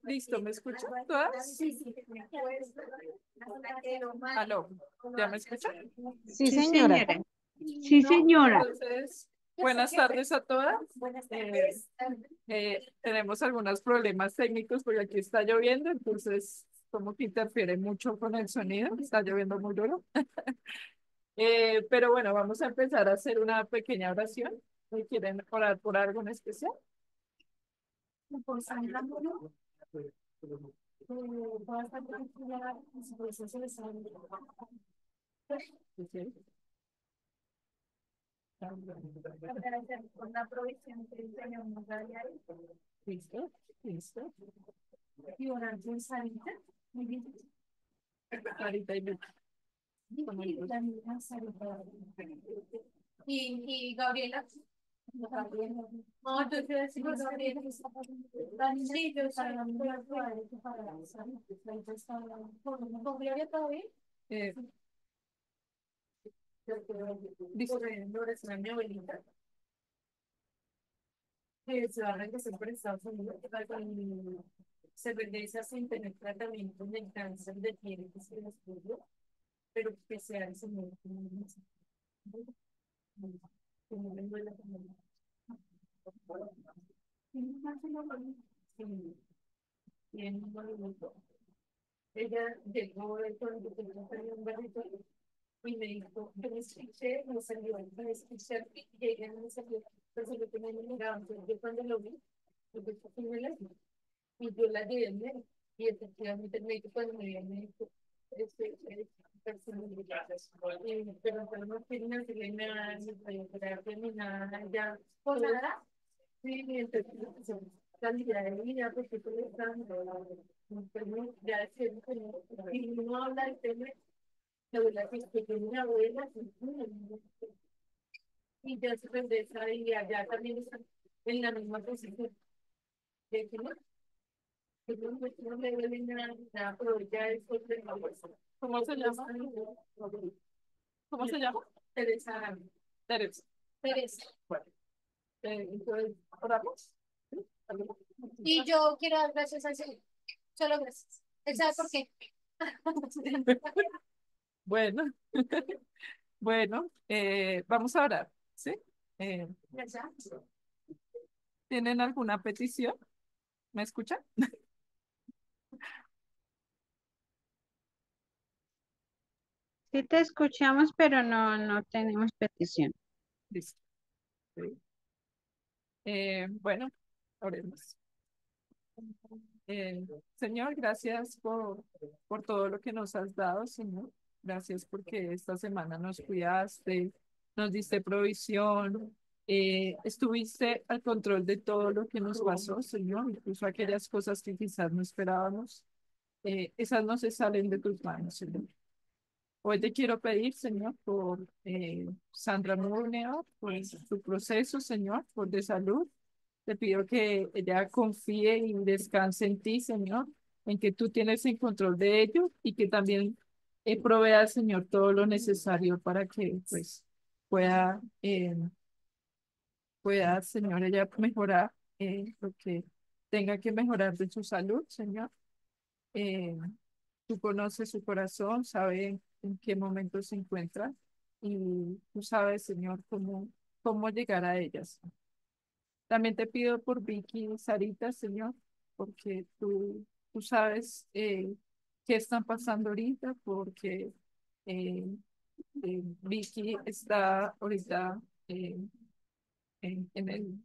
Listo, ¿me escuchan todas? Aló, ¿ya me escuchan? Sí, Sí, señora. señora. Sí, señora. Entonces, buenas tardes a todas. Tenemos algunos problemas técnicos porque aquí está lloviendo, entonces como que interfiere mucho con el sonido, está lloviendo muy duro. Pero bueno, vamos a empezar a hacer una pequeña oración. ¿Quieren orar por algo en especial? Sí. Listo, listo. Ahorita y Luca. Y Gabriela. No, yo quiero decir Gabriela. Sí, yo soy ¿Con Gloria todo bien? Eh, listo. Mi abuelita, que se va a regresar por Estados Unidos, se regresa sin tener tratamiento del cáncer de piel que se descubrió, pero que sea el Señor que no nos que no le duela como sí, bien, bonito. Ella llegó de todo el tiempo un barrito y me dijo, yo me escuché, me salió, me escuché y ella no me salió, pero se lo tenía en el lado. Entonces, yo cuando lo vi, yo pues, ¿qué me la vi? Y yo la llevé al médico y efectivamente el médico cuando me vio me dijo, es personalidad. Pero no tiene hacerle nada, ni radioterapia, ni nada, ya. ¿Por nada? Sí, entonces, calidad de vida, porque tú le estás dando, ya es que y no habla del tema de abuela, que tiene una abuela, y ya se regresa y allá también está en la misma posición. De que no, que no le duele nada, pero ya es otra cosa. ¿Cómo se llama? ¿Cómo se llama? Teresa. Teresa. Teresa. Bueno, entonces, ¿oramos? ¿Sí? Y yo quiero dar gracias al Señor. Solo gracias. ¿Él sabe por qué? Bueno, bueno, vamos a orar, ¿sí? Gracias. ¿Tienen alguna petición? ¿Me escuchan? Sí te escuchamos, pero no tenemos petición. Listo. Sí. Bueno, oremos. Señor, gracias por todo lo que nos has dado, Señor. Gracias porque esta semana nos cuidaste, nos diste provisión, estuviste al control de todo lo que nos pasó, Señor, incluso aquellas cosas que quizás no esperábamos. Esas no se salen de tus manos, Señor. Hoy te quiero pedir, Señor, por Sandra Murneo, por su proceso, Señor, por de salud. Te pido que ella confíe y descanse en ti, Señor, en que tú tienes el control de ello y que también provea al Señor todo lo necesario para que pues pueda, Señor, ella mejorar lo que tenga que mejorar de su salud, Señor. Eh, Tú conoces su corazón, sabes en qué momento se encuentra y tú sabes, Señor, cómo llegar a ellas. También te pido por Vicky y Sarita, Señor, porque tú sabes qué están pasando ahorita, porque eh, Vicky está ahorita eh, en el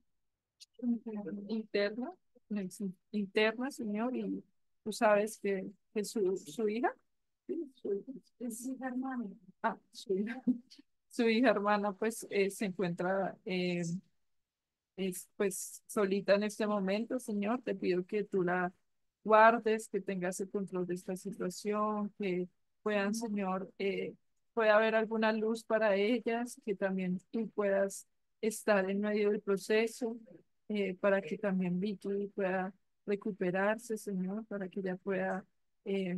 interno, en el interno, Señor, y tú sabes que su hija, sí, es hija hermana. Su hija, su hija hermana, pues se encuentra es pues solita en este momento, Señor. Te pido que tú la guardes, que tengas el control de esta situación, que puedan, Señor, pueda haber alguna luz para ellas, que también tú puedas estar en medio del proceso, para que también Vicky pueda recuperarse, Señor, para que ella pueda eh,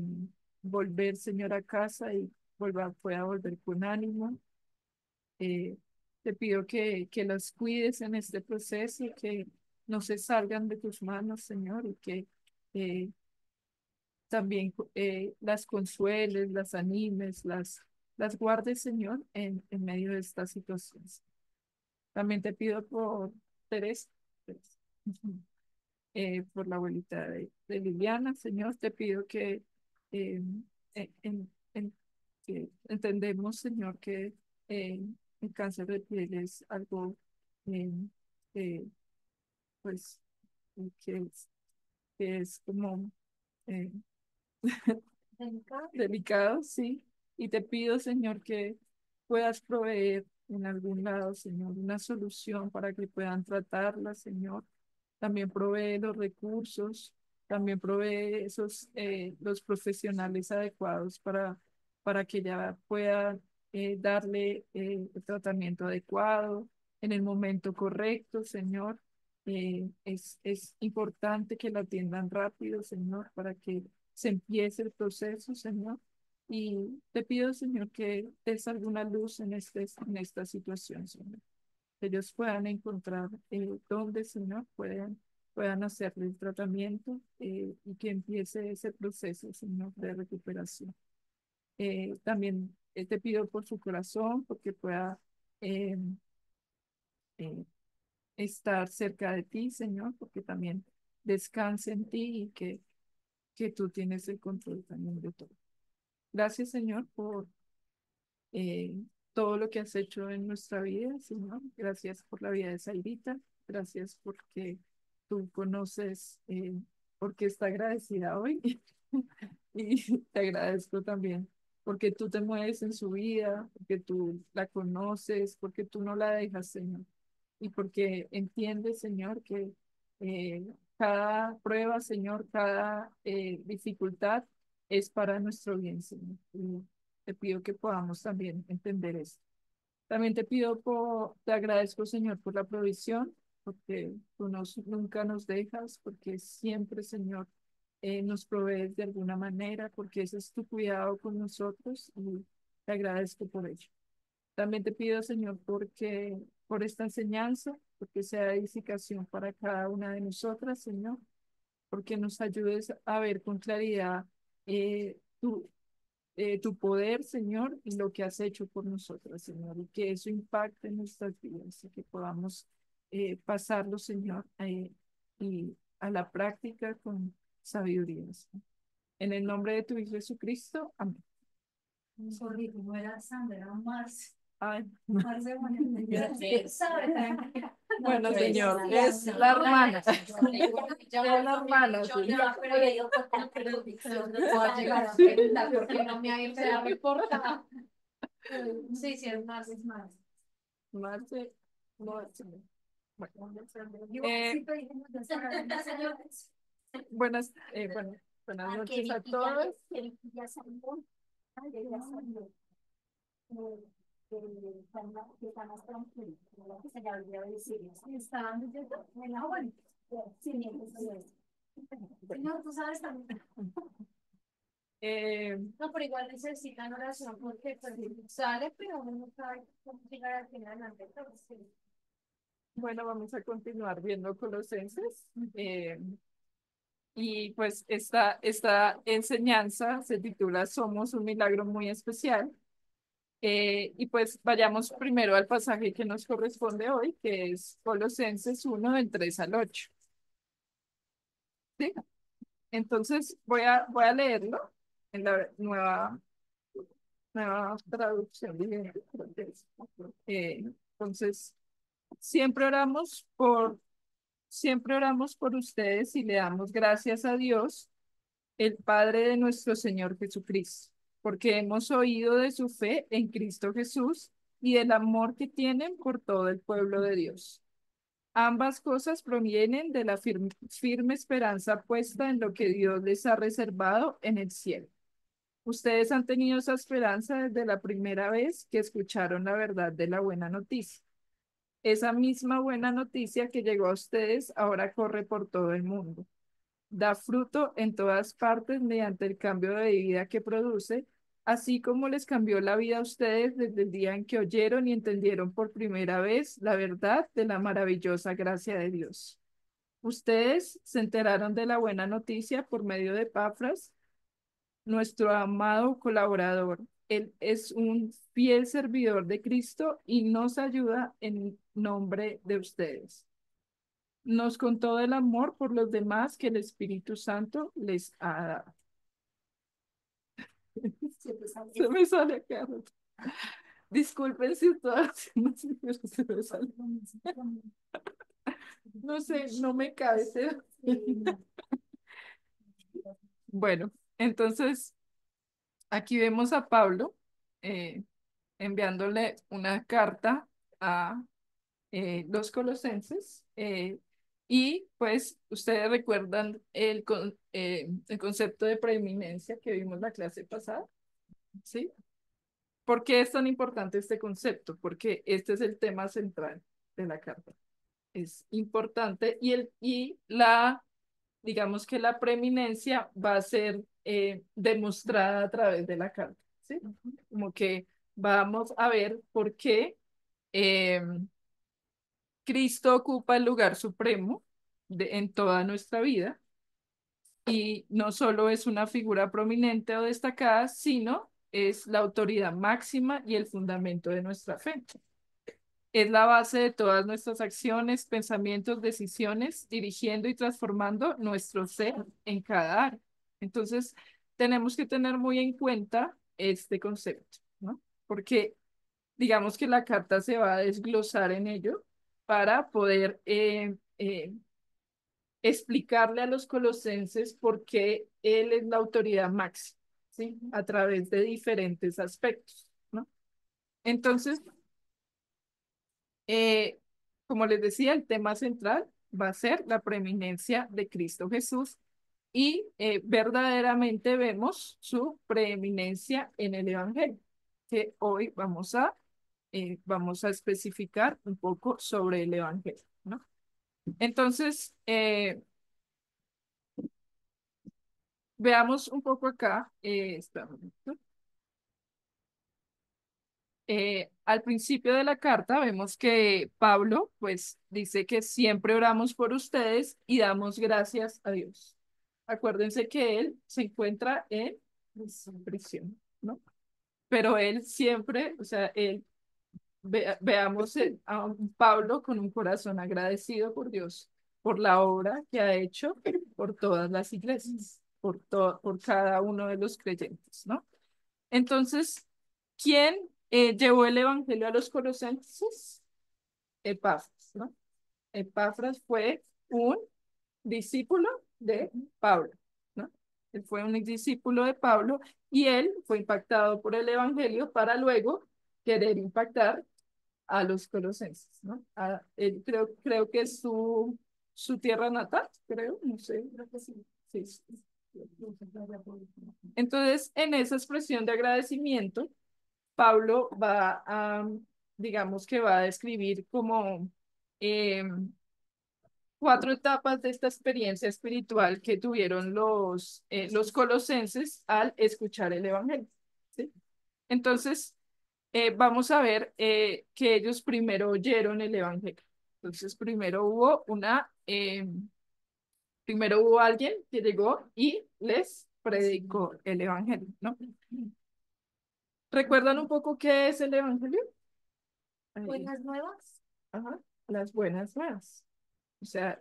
volver, Señor, a casa y pueda volver con ánimo. Te pido que las cuides en este proceso, que no se salgan de tus manos, Señor, y que eh, también las consueles, las animes, las guardes, Señor, en medio de estas situaciones. También te pido por Teresa, ujú, por la abuelita de Liliana, Señor, te pido eh, que entendemos, Señor, que eh, el cáncer de piel es algo eh, eh, pues, que es como eh, Delicado. delicado, sí. Y te pido, Señor, que puedas proveer en algún lado, Señor, una solución para que puedan tratarla, Señor. También provee los recursos, también provee los profesionales adecuados para que ella pueda darle el tratamiento adecuado en el momento correcto, Señor. Es importante que la atiendan rápido, Señor, para que se empiece el proceso, Señor. Y te pido, Señor, que des alguna luz en esta situación, Señor. Que ellos puedan encontrar dónde, Señor, puedan hacerle el tratamiento y que empiece ese proceso, Señor, de recuperación. También te pido por su corazón, porque pueda eh, eh, estar cerca de ti, Señor, porque también descanse en ti y que tú tienes el control también de todo. Gracias, Señor, por eh, todo lo que has hecho en nuestra vida, Señor. Gracias por la vida de Zairita. Gracias porque tú conoces por qué está agradecida hoy. Y te agradezco también porque tú te mueves en su vida, porque tú la conoces, porque tú no la dejas, Señor. Y porque entiendes, Señor, que eh, cada prueba, Señor, cada dificultad es para nuestro bien, Señor. Y te pido que podamos también entender esto. También te agradezco, Señor, por la provisión, porque nunca nos dejas, porque siempre, Señor, nos provees de alguna manera, porque ese es tu cuidado con nosotros y te agradezco por ello. También te pido, Señor, por esta enseñanza, porque sea edificación para cada una de nosotras, Señor, porque nos ayudes a ver con claridad eh, tu, tu poder, Señor, y lo que has hecho por nosotras, Señor, y que eso impacte en nuestras vidas y que podamos pasarlo, Señor, y a la práctica con sabiduría, Señor. En el nombre de tu Hijo Jesucristo, amén. Sorry, no era Sandra, era Marce. Ay, Marce, bueno, ¿sabe? bueno, Señor, es la hermana. Es la hermana, sí. Ya, pero le digo por tal predicción, no voy a llegar a preguntar porque no me ha reportado. Sí, sí, es Marce, es Marce. Marce, Marce. Bueno, buenas noches a todos. Estaban diciendo, bueno, bueno, sí, no, tú sabes también. No, pero igual necesitan oración porque pues, sale, pero uno no sabe cómo llegar al final adelante. Sí. Bueno, vamos a continuar viendo Colosenses. Y pues esta enseñanza se titula Somos un milagro muy especial. Y pues vayamos primero al pasaje que nos corresponde hoy, que es Colosenses 1, del 3 al 8. ¿Sí? Entonces voy a leerlo en la nueva traducción viviente, creo que es. Entonces, siempre oramos por ustedes y le damos gracias a Dios, el Padre de nuestro Señor Jesucristo, porque hemos oído de su fe en Cristo Jesús y del amor que tienen por todo el pueblo de Dios. Ambas cosas provienen de la firme esperanza puesta en lo que Dios les ha reservado en el cielo. Ustedes han tenido esa esperanza desde la primera vez que escucharon la verdad de la buena noticia. Esa misma buena noticia que llegó a ustedes ahora corre por todo el mundo. Da fruto en todas partes mediante el cambio de vida que produce así como les cambió la vida a ustedes desde el día en que oyeron y entendieron por primera vez la verdad de la maravillosa gracia de Dios. Ustedes se enteraron de la buena noticia por medio de Epafras, nuestro amado colaborador. Él es un fiel servidor de Cristo y nos ayuda en nombre de ustedes. Nos contó del amor por los demás que el Espíritu Santo les ha dado. Se me sale acá. Disculpen si estoy haciendo así, pero se me sale. No sé, no me cabe. Bueno, entonces aquí vemos a Pablo eh, enviándole una carta a los colosenses y pues ustedes recuerdan el concepto de preeminencia que vimos la clase pasada, ¿sí? ¿Por qué es tan importante este concepto? Porque este es el tema central de la carta. Es importante digamos que la preeminencia va a ser demostrada a través de la carta, ¿sí? Como que vamos a ver por qué eh, Cristo ocupa el lugar supremo en toda nuestra vida y no solo es una figura prominente o destacada, sino es la autoridad máxima y el fundamento de nuestra fe. Es la base de todas nuestras acciones, pensamientos, decisiones, dirigiendo y transformando nuestro ser en cada área. Entonces, tenemos que tener muy en cuenta este concepto, ¿no? Porque digamos que la carta se va a desglosar en ello para poder explicarle a los colosenses por qué él es la autoridad máxima, ¿sí? A través de diferentes aspectos, ¿no? Entonces, Eh, como les decía, el tema central va a ser la preeminencia de Cristo Jesús y verdaderamente vemos su preeminencia en el Evangelio, que hoy vamos a especificar un poco sobre el Evangelio, ¿no? Entonces, veamos un poco acá. Espera un momento. Al principio de la carta vemos que Pablo pues dice que siempre oramos por ustedes y damos gracias a Dios. Acuérdense que él se encuentra en prisión, ¿no? Pero él siempre, o sea, veamos a un Pablo con un corazón agradecido por Dios, por la obra que ha hecho por todas las iglesias, por cada uno de los creyentes, ¿no? Entonces, ¿quién llevó el evangelio a los colosenses? Epafras, ¿no? Epafras fue un discípulo de Pablo, ¿no? Él fue un discípulo de Pablo y él fue impactado por el evangelio para luego querer impactar a los colosenses, ¿no? Él creo que es su tierra natal, creo, no sé. Creo que sí. Sí, sí. Entonces, en esa expresión de agradecimiento, Pablo digamos que va a describir como eh, 4 etapas de esta experiencia espiritual que tuvieron los colosenses al escuchar el Evangelio, ¿sí? Entonces, vamos a ver que ellos primero oyeron el Evangelio. Entonces, primero hubo alguien que llegó y les predicó el Evangelio, ¿no? ¿Recuerdan un poco qué es el Evangelio? Ahí. Buenas nuevas. Ajá, las buenas nuevas. O sea,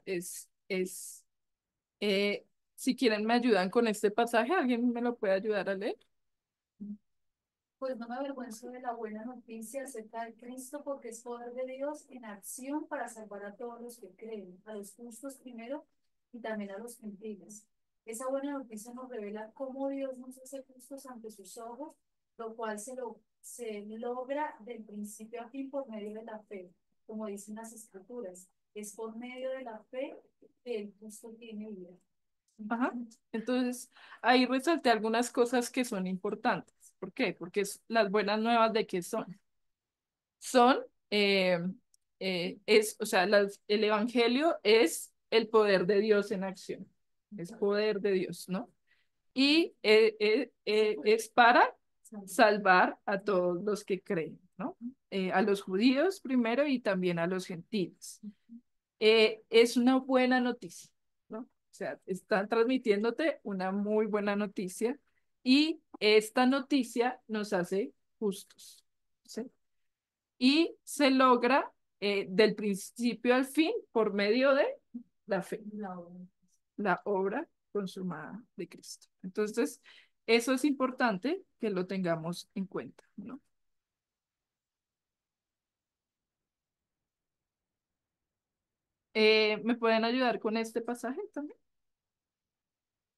eh, si quieren me ayudan con este pasaje, ¿alguien me lo puede ayudar a leer? Pues no me avergüenzo de la buena noticia acerca de Cristo, porque es poder de Dios en acción para salvar a todos los que creen, a los justos primero y también a los gentiles. Esa buena noticia nos revela cómo Dios nos hace justos ante sus ojos, lo cual se logra del principio a fin por medio de la fe, como dicen las Escrituras. Es por medio de la fe que el justo tiene vida. Ajá. Entonces, ahí resalté algunas cosas que son importantes. ¿Por qué? Porque las buenas nuevas de qué son. Son, eh, o sea, el Evangelio es el poder de Dios en acción. Es poder de Dios, ¿no? Y es para salvar a todos los que creen, ¿no? A los judíos primero y también a los gentiles. Es una buena noticia, ¿no? O sea, están transmitiéndote una muy buena noticia y esta noticia nos hace justos, ¿sí? Y se logra del principio al fin por medio de la fe, la obra consumada de Cristo. Entonces, eso es importante que lo tengamos en cuenta, ¿no? ¿Me pueden ayudar con este pasaje también?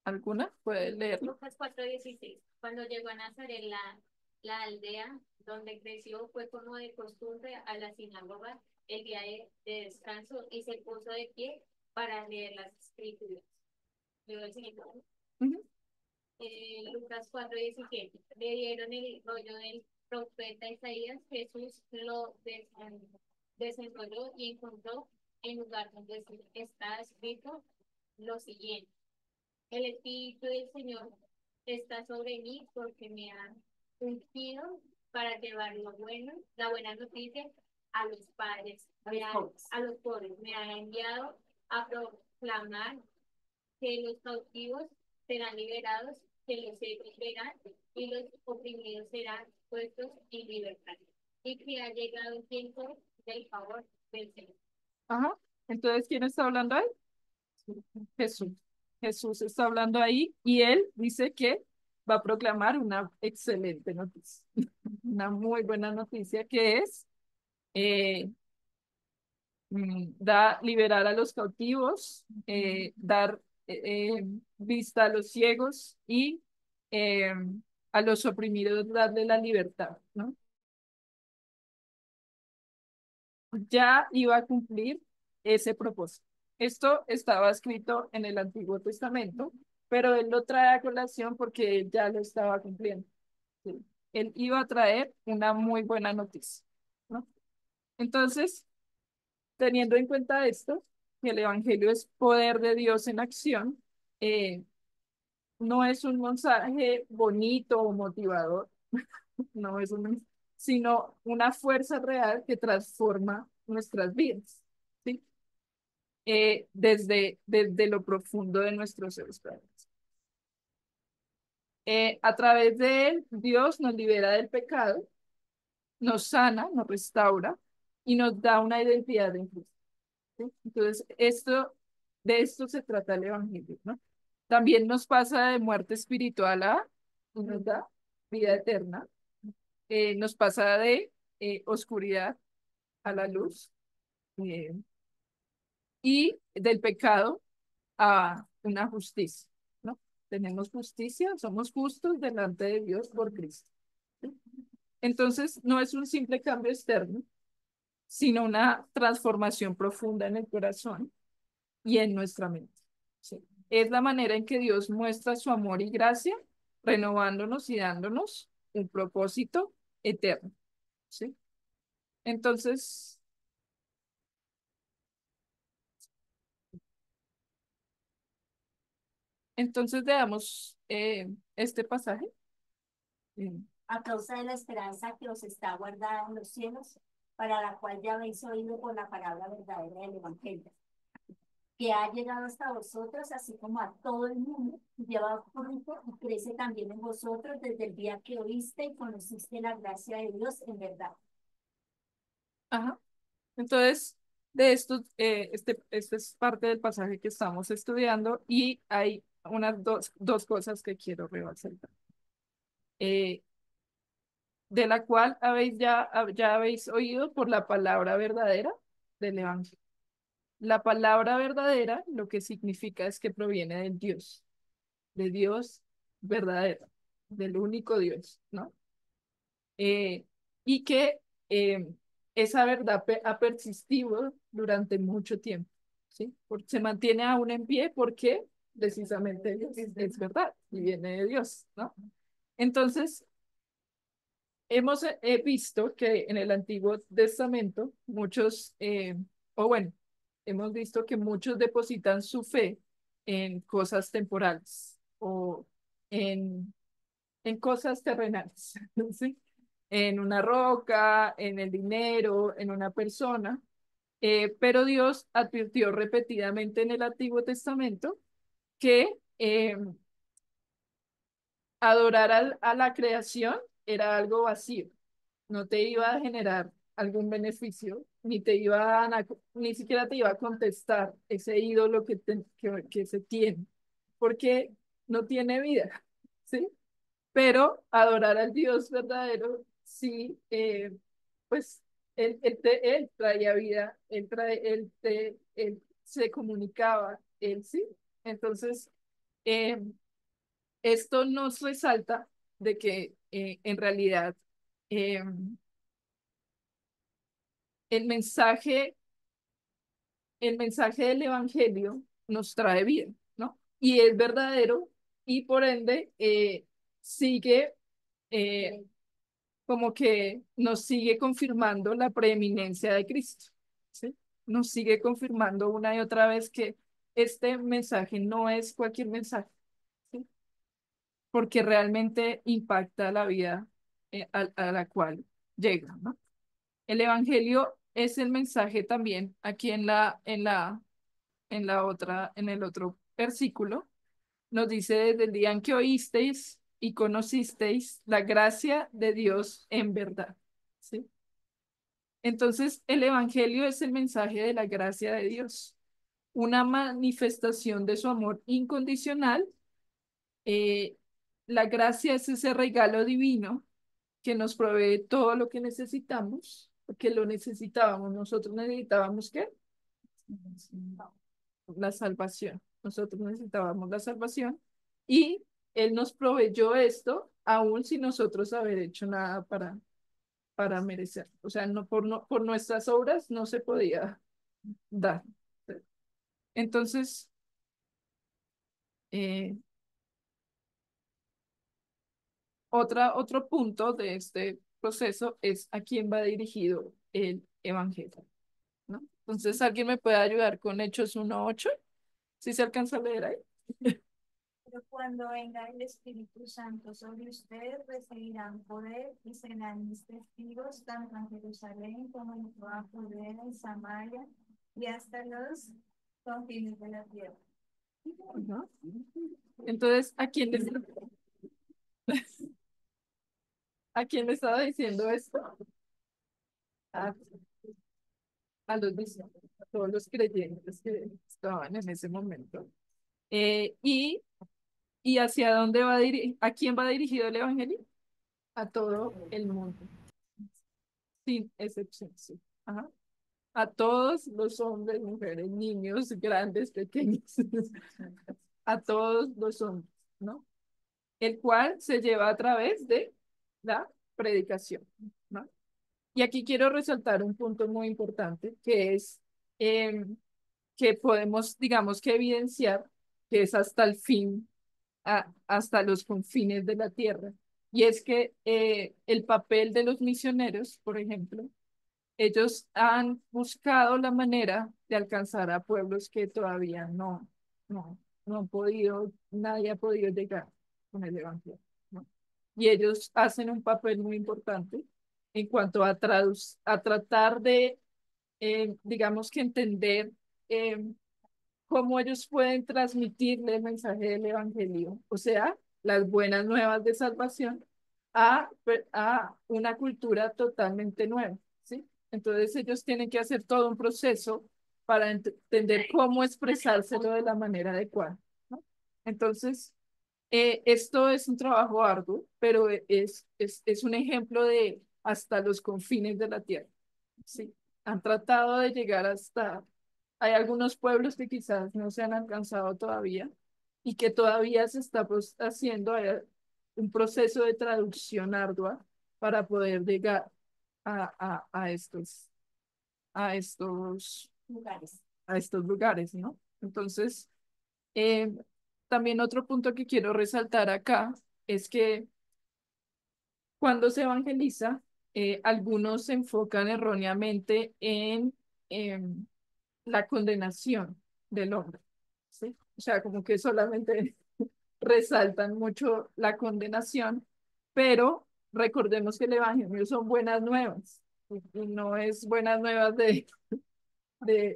¿Alguna? ¿Puede leerlo? Lucas 4:16. Cuando llegó a Nazaret, la aldea donde creció, fue como de costumbre a la sinagoga el día de descanso y se puso de pie para leer las escrituras. Leo el siguiente. Ujú. Lucas 4:17. Le dieron el rollo del profeta Isaías. Jesús lo desenrolló y encontró en lugar donde está escrito lo siguiente: el Espíritu del Señor está sobre mí porque me ha ungido para llevar lo bueno, la buena noticia a los padres, a los pobres. Me ha enviado a proclamar que los cautivos serán liberados, que los secos verán y los oprimidos serán puestos en libertad. Y que ha llegado el tiempo del favor del Señor. Ajá. Entonces, ¿quién está hablando ahí? Jesús. Jesús está hablando ahí y él dice que va a proclamar una excelente noticia, una muy buena noticia que es liberar a los cautivos, dar vista a los ciegos y eh, a los oprimidos darle la libertad, ¿no? Ya iba a cumplir ese propósito. Esto estaba escrito en el Antiguo Testamento, pero él lo trae a colación porque él ya lo estaba cumpliendo. ¿Sí? Él iba a traer una muy buena noticia, ¿no? Entonces, teniendo en cuenta esto, que el Evangelio es poder de Dios en acción, eh, no es un mensaje bonito o motivador, no es un, sino una fuerza real que transforma nuestras vidas, ¿sí? Desde lo profundo de nuestros seres espirituales. A través de él, Dios nos libera del pecado, nos sana, nos restaura y nos da una identidad en Cristo, ¿sí? Entonces, de esto se trata el Evangelio, ¿no? También nos pasa de muerte espiritual a y nos da vida eterna. Nos pasa de oscuridad a la luz eh, y del pecado a una justicia, ¿no? Tenemos justicia, somos justos delante de Dios por Cristo, ¿sí? Entonces, no es un simple cambio externo, sino una transformación profunda en el corazón y en nuestra mente, ¿sí? Es la manera en que Dios muestra su amor y gracia, renovándonos y dándonos un propósito eterno, ¿sí? Entonces, veamos este pasaje. A causa de la esperanza que os está guardada en los cielos, para la cual ya habéis oído por la palabra verdadera del Evangelio, que ha llegado hasta vosotros, así como a todo el mundo, y lleva fruto y crece también en vosotros desde el día que oíste y conociste la gracia de Dios en verdad. Ajá. Entonces, de esto, este es parte del pasaje que estamos estudiando y hay unas dos cosas que quiero resaltar. De la cual ya habéis oído por la palabra verdadera del Evangelio. La palabra verdadera lo que significa es que proviene del Dios, de Dios verdadero, del único Dios, ¿no? Y que esa verdad ha persistido durante mucho tiempo, ¿sí? Porque se mantiene aún en pie porque precisamente Dios es verdad y viene de Dios, ¿no? Entonces, hemos visto que en el Antiguo Testamento muchos, o bueno, hemos visto que muchos depositan su fe en cosas temporales o en en cosas terrenales, ¿sí? En una roca, en el dinero, en una persona. Pero Dios advirtió repetidamente en el Antiguo Testamento que adorar a la creación era algo vacío, no te iba a generar algún beneficio, ni siquiera te iba a contestar ese ídolo que se tiene, porque no tiene vida, ¿sí? Pero adorar al Dios verdadero, sí, pues él traía vida, él se comunicaba, él sí. Entonces, eh, esto nos resalta de que en realidad eh, el mensaje, el mensaje del Evangelio nos trae vida, ¿no? Y es verdadero y por ende sigue eh, como que nos sigue confirmando la preeminencia de Cristo, ¿sí? Nos sigue confirmando una y otra vez que este mensaje no es cualquier mensaje, ¿sí? Porque realmente impacta la vida a la cual llega, ¿no? El Evangelio es el mensaje también aquí en el otro versículo, nos dice desde el día en que oísteis y conocisteis la gracia de Dios en verdad, ¿sí? Entonces, el Evangelio es el mensaje de la gracia de Dios, una manifestación de su amor incondicional. Eh, la gracia es ese regalo divino que nos provee todo lo que necesitamos, porque lo necesitábamos. Nosotros necesitábamos ¿qué? La salvación. Nosotros necesitábamos la salvación y Él nos proveyó esto, aun sin nosotros haber hecho nada para merecer. O sea, por nuestras obras no se podía dar. Entonces, eh, otro punto de este proceso es a quién va dirigido el evangelio, ¿no? Entonces, ¿alguien me puede ayudar con Hechos 1:8? ¿Sí se alcanza a leer ahí? Pero cuando venga el Espíritu Santo sobre ustedes, recibirán poder y serán mis testigos tanto en Jerusalén como en toda Judea, en Samaria y hasta los confines de la tierra. Ajá. Entonces, ¿a quién le estaba diciendo esto? A, a a todos los creyentes que estaban en ese momento. Eh, y, ¿Y hacia dónde a quién va dirigido el evangelio? A todo el mundo, sin excepción, sí. Ajá. A todos los hombres, mujeres, niños, grandes, pequeños, a todos los hombres, ¿no? El cual se lleva a través de la predicación, ¿no? Y aquí quiero resaltar un punto muy importante, que es que podemos, digamos que evidenciar que es hasta el fin, hasta los confines de la tierra. Y es que el papel de los misioneros, por ejemplo, ellos han buscado la manera de alcanzar a pueblos que todavía no han podido, nadie ha podido llegar con el evangelio, ¿no? Y ellos hacen un papel muy importante en cuanto a tratar de, digamos que entender eh, cómo ellos pueden transmitirle el mensaje del evangelio, o sea, las buenas nuevas de salvación a una cultura totalmente nueva, ¿sí? Entonces ellos tienen que hacer todo un proceso para entender cómo expresárselo de la manera adecuada, ¿no? Entonces, esto es un trabajo arduo, pero es un ejemplo de hasta los confines de la tierra, ¿sí? Han tratado de llegar hasta hay algunos pueblos que quizás no se han alcanzado todavía y que todavía se está haciendo un proceso de traducción ardua para poder llegar a a estos, Lugares. a estos lugares, ¿no? Entonces, eh, también otro punto que quiero resaltar acá es que cuando se evangeliza, algunos se enfocan erróneamente en la condenación del hombre, ¿sí? O sea, como que solamente resaltan mucho la condenación pero recordemos que el evangelio son buenas nuevas, y no es buenas nuevas de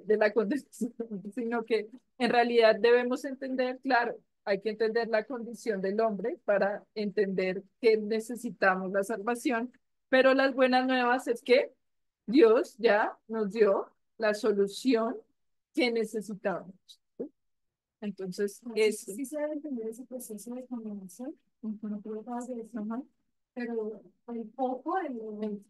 la condición, sino que en realidad debemos entender, claro, hay que entender la condición del hombre para entender que necesitamos la salvación, pero las buenas nuevas es que Dios ya nos dio la solución que necesitábamos. ¿Sí? Entonces, es... Sí se debe entender ese proceso de condenación, no puedo acabar de decir, ¿no? Pero el poco, el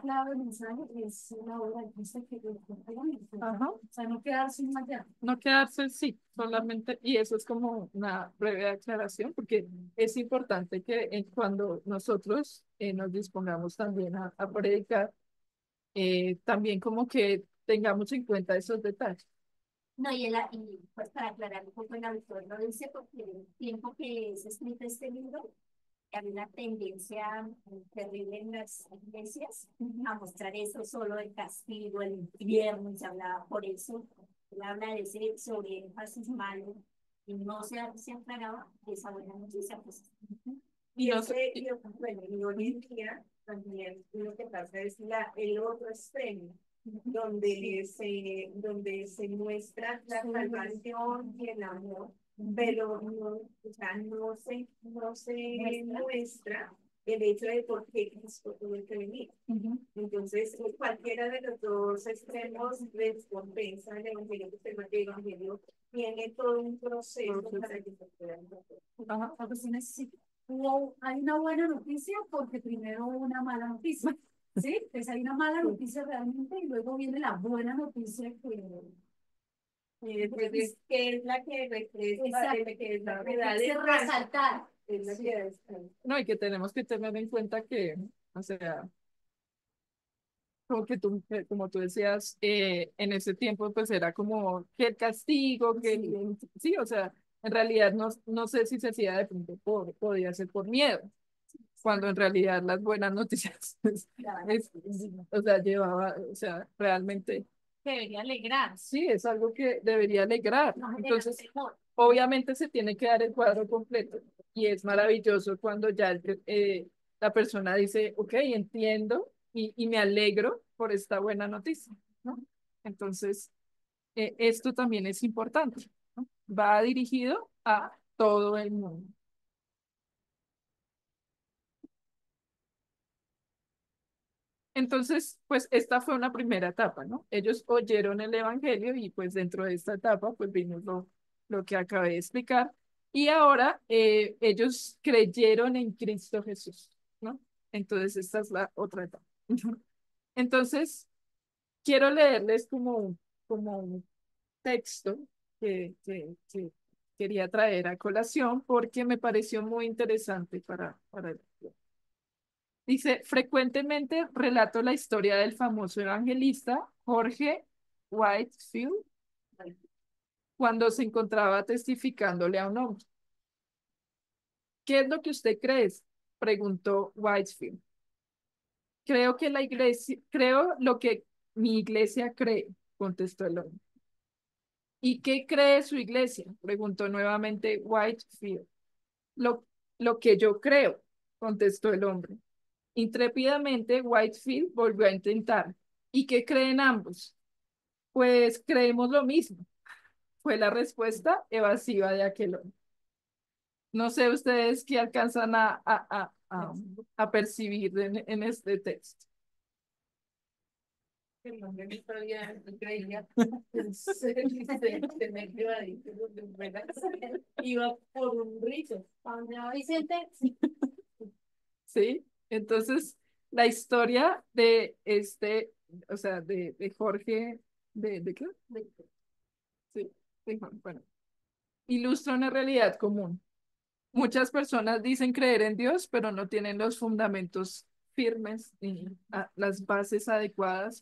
clave del mensaje es la obra de Cristo que lo complementa. Ajá. O sea, no quedarse más allá. No quedarse, sí, solamente, y eso es como una breve aclaración, porque es importante que cuando nosotros nos dispongamos también a predicar, también como que tengamos en cuenta esos detalles. No, y pues para aclarar un poco, el autor lo dice porque el tiempo que es escrito este libro, había una tendencia terrible en las iglesias a mostrar eso solo el castigo, el infierno, y se hablaba por eso. Él habla de ese sobre énfasis malo y no se aclaraba esa buena noticia. Pues. Y, bueno, y hoy en día también lo que pasa es el otro extremo, donde se muestra la salvación y el amor, pero no, o sea, no se muestra el hecho de por qué Cristo tuvo que venir. Entonces, cualquiera de los dos extremos descompensa el evangelio, que el evangelio tiene todo un proceso para que se pueda entender. Ajá. La cuestión es si hay una buena noticia porque primero hubo una mala noticia. ¿Sí? Entonces hay una mala noticia realmente y luego viene la buena noticia que es la que refresca, que es la que da resaltar. Es la que da descanso. No, y que tenemos que tener en cuenta que, o sea, como que tú, como tú decías, en ese tiempo pues era como que el castigo, que sí, o sea, en realidad no sé si se hacía de pronto podía ser por miedo, cuando en realidad las buenas noticias o sea, llevaba, o sea, realmente Debería alegrar. sí, es algo que debería alegrar. Entonces, obviamente se tiene que dar el cuadro completo y es maravilloso cuando ya la persona dice, ok, entiendo y me alegro por esta buena noticia, ¿no? Entonces, esto también es importante, ¿no? Va dirigido a todo el mundo. Entonces, pues esta fue una primera etapa, ¿no? Ellos oyeron el evangelio y pues dentro de esta etapa pues vimos lo que acabé de explicar. Y ahora ellos creyeron en Cristo Jesús, ¿no? Entonces esta es la otra etapa. Entonces, quiero leerles como un texto que quería traer a colación porque me pareció muy interesante para el... Dice, frecuentemente relato la historia del famoso evangelista Jorge Whitefield cuando se encontraba testificándole a un hombre. ¿Qué es lo que usted cree? Preguntó Whitefield. Creo lo que mi iglesia cree, contestó el hombre. ¿Y qué cree su iglesia? Preguntó nuevamente Whitefield. Lo, lo que yo creo, contestó el hombre. Intrépidamente, Whitefield volvió a intentar. ¿Y qué creen ambos? Pues creemos lo mismo, fue la respuesta evasiva de aquel hombre. No sé ustedes qué alcanzan a percibir en este texto. El hombre no sabía, no creía, iba por un rito. ¿Dónde va Vicente? ¿Sí? Entonces, la historia de o sea, de Jorge, ¿de qué? Sí, bueno, ilustra una realidad común. Muchas personas dicen creer en Dios, pero no tienen los fundamentos firmes y las bases adecuadas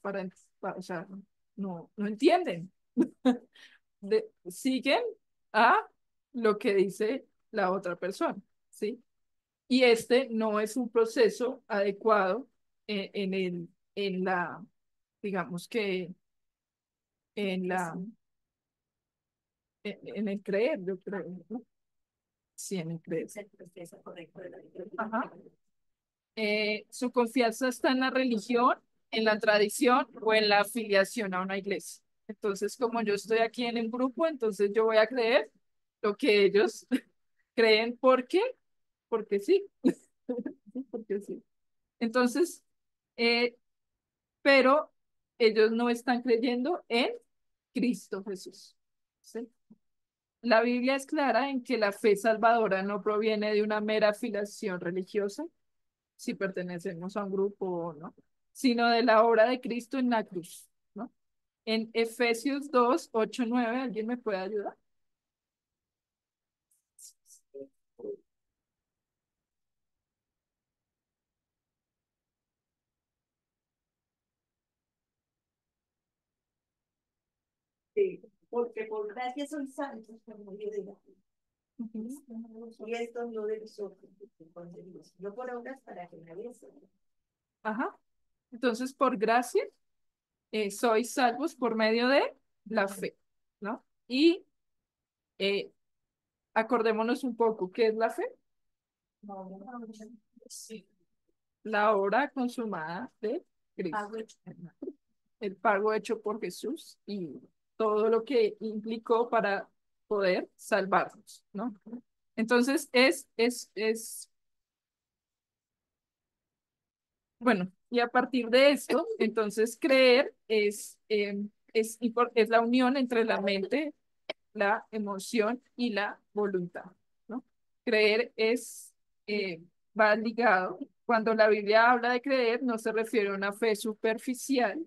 o sea, no entienden. Siguen a lo que dice la otra persona, ¿sí? Y este no es un proceso adecuado en la, digamos que en la, en el creer, yo creo, ¿no? Sí, en el creer. Es el proceso correcto de la vida. Ajá. Su confianza está en la religión, en la tradición o en la afiliación a una iglesia. Entonces, como yo estoy aquí en el grupo, entonces yo voy a creer lo que ellos creen. ¿Por qué? Porque sí. Porque sí. Entonces, eh, pero ellos no están creyendo en Cristo Jesús. ¿Sí? La Biblia es clara en que la fe salvadora no proviene de una mera afiliación religiosa, si pertenecemos a un grupo o no, sino de la obra de Cristo en la cruz, ¿no? En Efesios 2:8-9, ¿alguien me puede ayudar? Sí, porque por gracia son santos por medio de la fe. Y esto no de nosotros, concedidos, no por obras para que nadie se gloríe. Ajá. Entonces, por gracia, sois salvos por medio de la fe, ¿no? Y eh, acordémonos un poco, ¿qué es la fe? Sí. La obra consumada de Cristo. El pago hecho por Jesús y todo lo que implicó para poder salvarnos, ¿no? Entonces, bueno, y a partir de esto, entonces creer es la unión entre la mente, la emoción y la voluntad, ¿no? Creer va ligado. Cuando la Biblia habla de creer, no se refiere a una fe superficial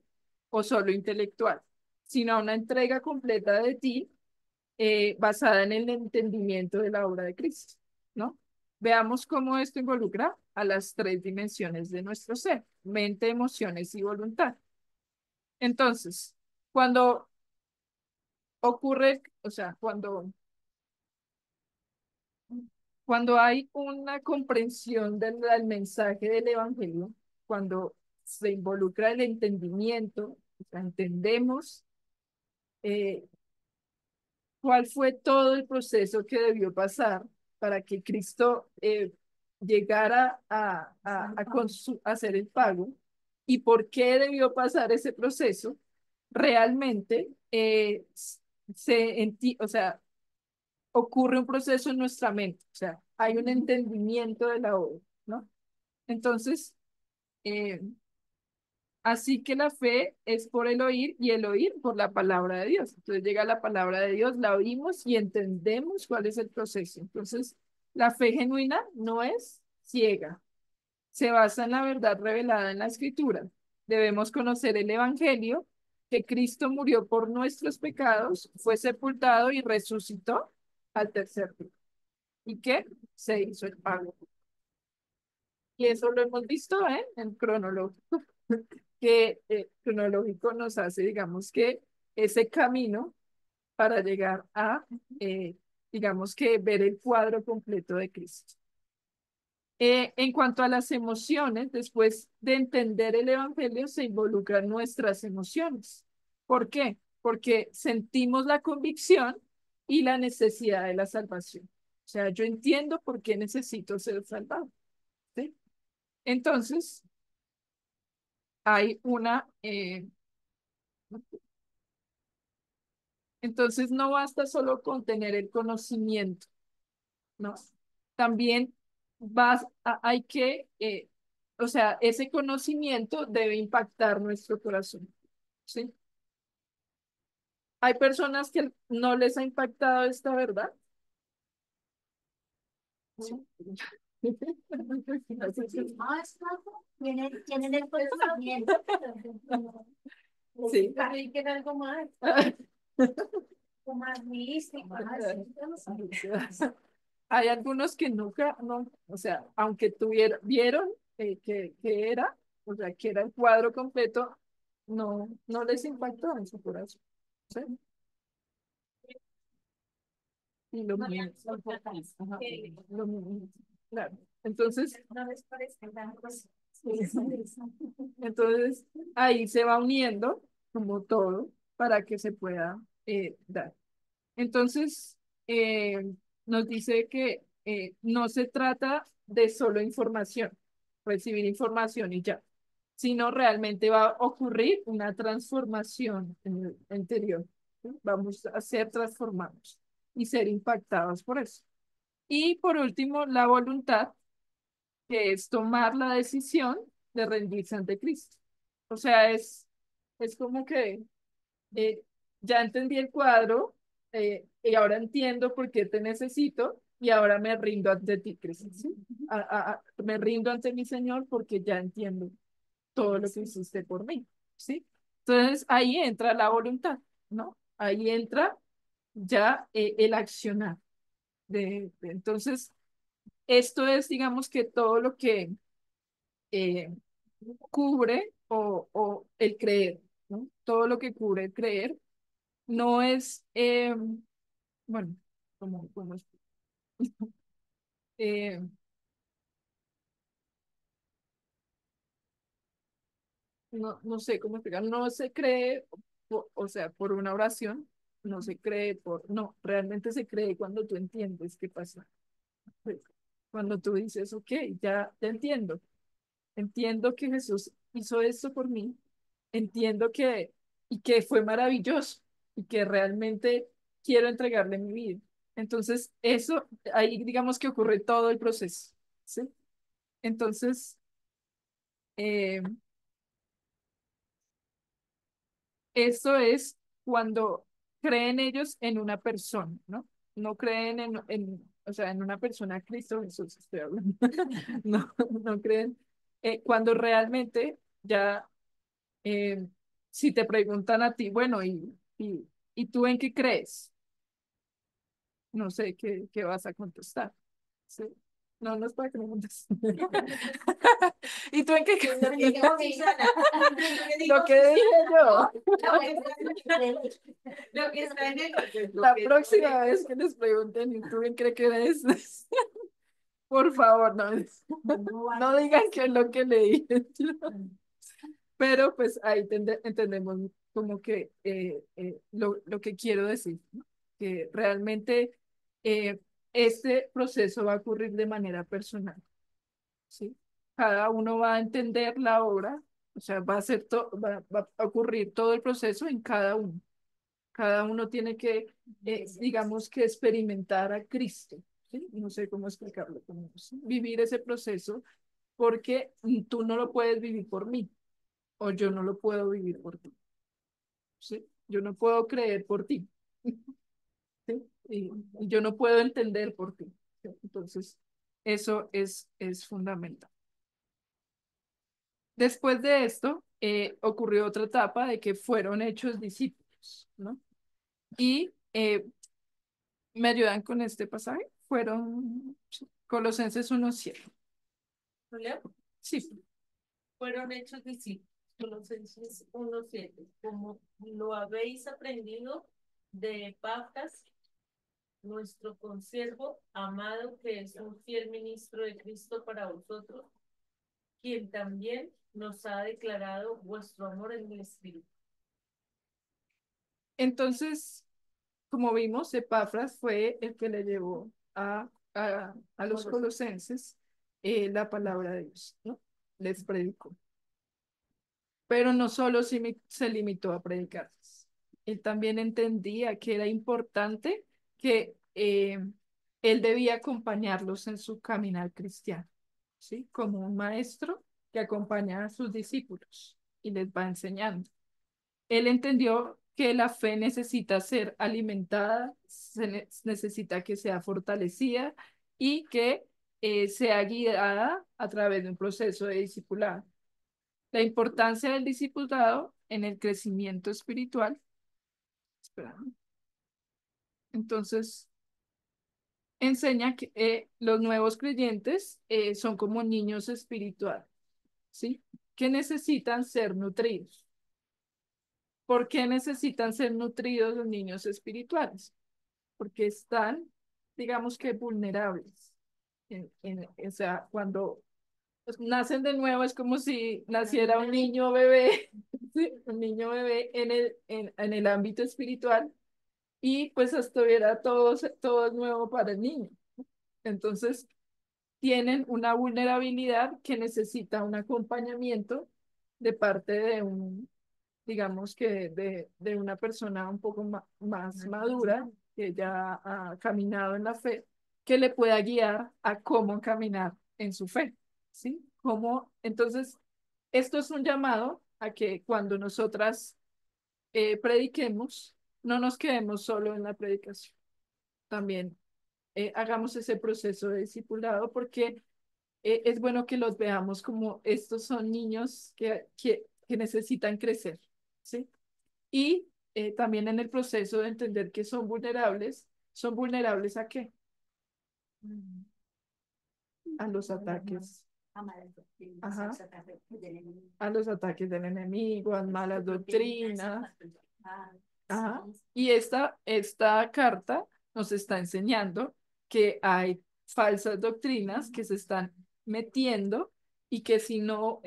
o solo intelectual, sino a una entrega completa de ti basada en el entendimiento de la obra de Cristo, ¿no? Veamos cómo esto involucra a las tres dimensiones de nuestro ser: mente, emociones y voluntad. Entonces, cuando ocurre, o sea, cuando hay una comprensión del mensaje del evangelio, cuando se involucra el entendimiento, o sea, entendemos eh, cuál fue todo el proceso que debió pasar para que Cristo llegara a hacer el pago y por qué debió pasar ese proceso, realmente o sea, ocurre un proceso en nuestra mente, o sea, hay un entendimiento de la obra, ¿no? Entonces, eh, así que la fe es por el oír y el oír por la palabra de Dios. Entonces llega la palabra de Dios, la oímos y entendemos cuál es el proceso. Entonces, la fe genuina no es ciega, se basa en la verdad revelada en la Escritura. Debemos conocer el Evangelio, que Cristo murió por nuestros pecados, fue sepultado y resucitó al tercer día. ¿Y qué? Se hizo el pago. Y eso lo hemos visto en cronológico, que cronológico nos hace, digamos, que ese camino para llegar a, digamos, que ver el cuadro completo de Cristo. En cuanto a las emociones, después de entender el Evangelio, se involucran nuestras emociones. ¿Por qué? Porque sentimos la convicción y la necesidad de la salvación. O sea, yo entiendo por qué necesito ser salvado. ¿Sí? Entonces, hay entonces no basta solo con tener el conocimiento, ¿no? También hay que, o sea, ese conocimiento debe impactar nuestro corazón, ¿sí? Hay personas que no les ha impactado esta verdad. ¿Sí? Tienen el conocimiento. Sí. Hay que dar algo más, más místico, Hay algunos que nunca, no, o sea, aunque vieron que era, o sea, que era el cuadro completo, no les impactó en su corazón. ¿Sí? Y lo mismo. Ajá, lo mismo. Claro. Entonces, No les parece gran cosa. entonces ahí se va uniendo como todo para que se pueda dar. Entonces, nos dice que no se trata de solo información, recibir información y ya, sino realmente va a ocurrir una transformación en el interior. ¿Sí? Vamos a ser transformados y ser impactados por eso. Y por último, la voluntad, que es tomar la decisión de rendirse ante Cristo. O sea, es como que eh, ya entendí el cuadro y ahora entiendo por qué te necesito y ahora me rindo ante ti, Cristo. ¿Sí? Me rindo ante mi Señor porque ya entiendo todo lo que hiciste por mí. ¿Sí? Entonces ahí entra la voluntad, ¿no? Ahí entra ya el accionar. Entonces, esto es, digamos que todo lo que eh, cubre o el creer, ¿no? Todo lo que cubre el creer no es, bueno, como es? Eh, no sé cómo explicar, no se cree, o sea, por una oración, no se cree no, realmente se cree cuando tú entiendes qué pasa. Pues, cuando tú dices, ok, ya te entiendo, entiendo que Jesús hizo esto por mí, entiendo y que fue maravilloso y que realmente quiero entregarle mi vida. Entonces, eso, ahí digamos que ocurre todo el proceso, ¿sí? Entonces, eh, eso es cuando creen ellos en una persona, ¿no? No creen o sea, en una persona, Cristo Jesús, estoy hablando. No, no creen. Cuando realmente ya, eh, si te preguntan a ti, bueno, ¿y tú en qué crees? No sé qué vas a contestar. ¿Sí? No, no es para que me contestes. ¿Y tú en qué crees? Lo que dije yo. Lo que está en el... La próxima vez que les pregunten, ¿y tú en qué crees? Por favor, no digan que es lo que leí. Pero pues ahí entendemos como que lo que quiero decir, ¿no? Que realmente eh, este proceso va a ocurrir de manera personal, ¿sí? Cada uno va a entender la obra, o sea, va a ocurrir todo el proceso en cada uno. Cada uno tiene que, digamos que experimentar a Cristo, ¿sí? No sé cómo explicarlo, ¿sí? Vivir ese proceso porque tú no lo puedes vivir por mí o yo no lo puedo vivir por ti, ¿sí? Yo no puedo creer por ti, ¿sí? Y yo no puedo entender por ti, ¿sí? Entonces, eso es fundamental. Después de esto, ocurrió otra etapa de que fueron hechos discípulos, ¿no? Y ¿me ayudan con este pasaje? Fueron Colosenses 1:7. ¿Lo leo? Sí, Fueron hechos discípulos, Colosenses 1:7, como lo habéis aprendido de Epafras, nuestro consiervo amado, que es un fiel ministro de Cristo para vosotros, quien también nos ha declarado vuestro amor en el Espíritu. entonces, como vimos, Epafras fue el que le llevó a los colosenses la palabra de Dios, ¿no? Les predicó. Pero no solo se limitó a predicarles. Él también entendía que era importante que él debía acompañarlos en su caminar cristiano, ¿sí? Como un maestro que acompaña a sus discípulos y les va enseñando. Él entendió que la fe necesita ser alimentada, necesita que sea fortalecida y que sea guiada a través de un proceso de discipulado. La importancia del discipulado en el crecimiento espiritual. Espera. Entonces, enseña que los nuevos creyentes son como niños espirituales, ¿sí? Que necesitan ser nutridos. ¿Por qué necesitan ser nutridos los niños espirituales? Porque están, digamos que vulnerables. O sea, cuando pues, nacen de nuevo es como si naciera un niño bebé, ¿sí? Un niño bebé en el ámbito espiritual y pues estuviera todo nuevo para el niño. Entonces, tienen una vulnerabilidad que necesita un acompañamiento de parte de digamos que de una persona un poco más madura, que ya ha caminado en la fe, que le pueda guiar a cómo caminar en su fe, ¿sí? Entonces, esto es un llamado a que cuando nosotras prediquemos, no nos quedemos solo en la predicación, también hagamos ese proceso de discipulado porque es bueno que los veamos como estos son niños que necesitan crecer, ¿sí? Y también en el proceso de entender que ¿son vulnerables a qué? A los ataques. Ajá. A los ataques del enemigo, a malas doctrinas. Ajá. Y esta carta nos está enseñando que hay falsas doctrinas que se están metiendo y que si no,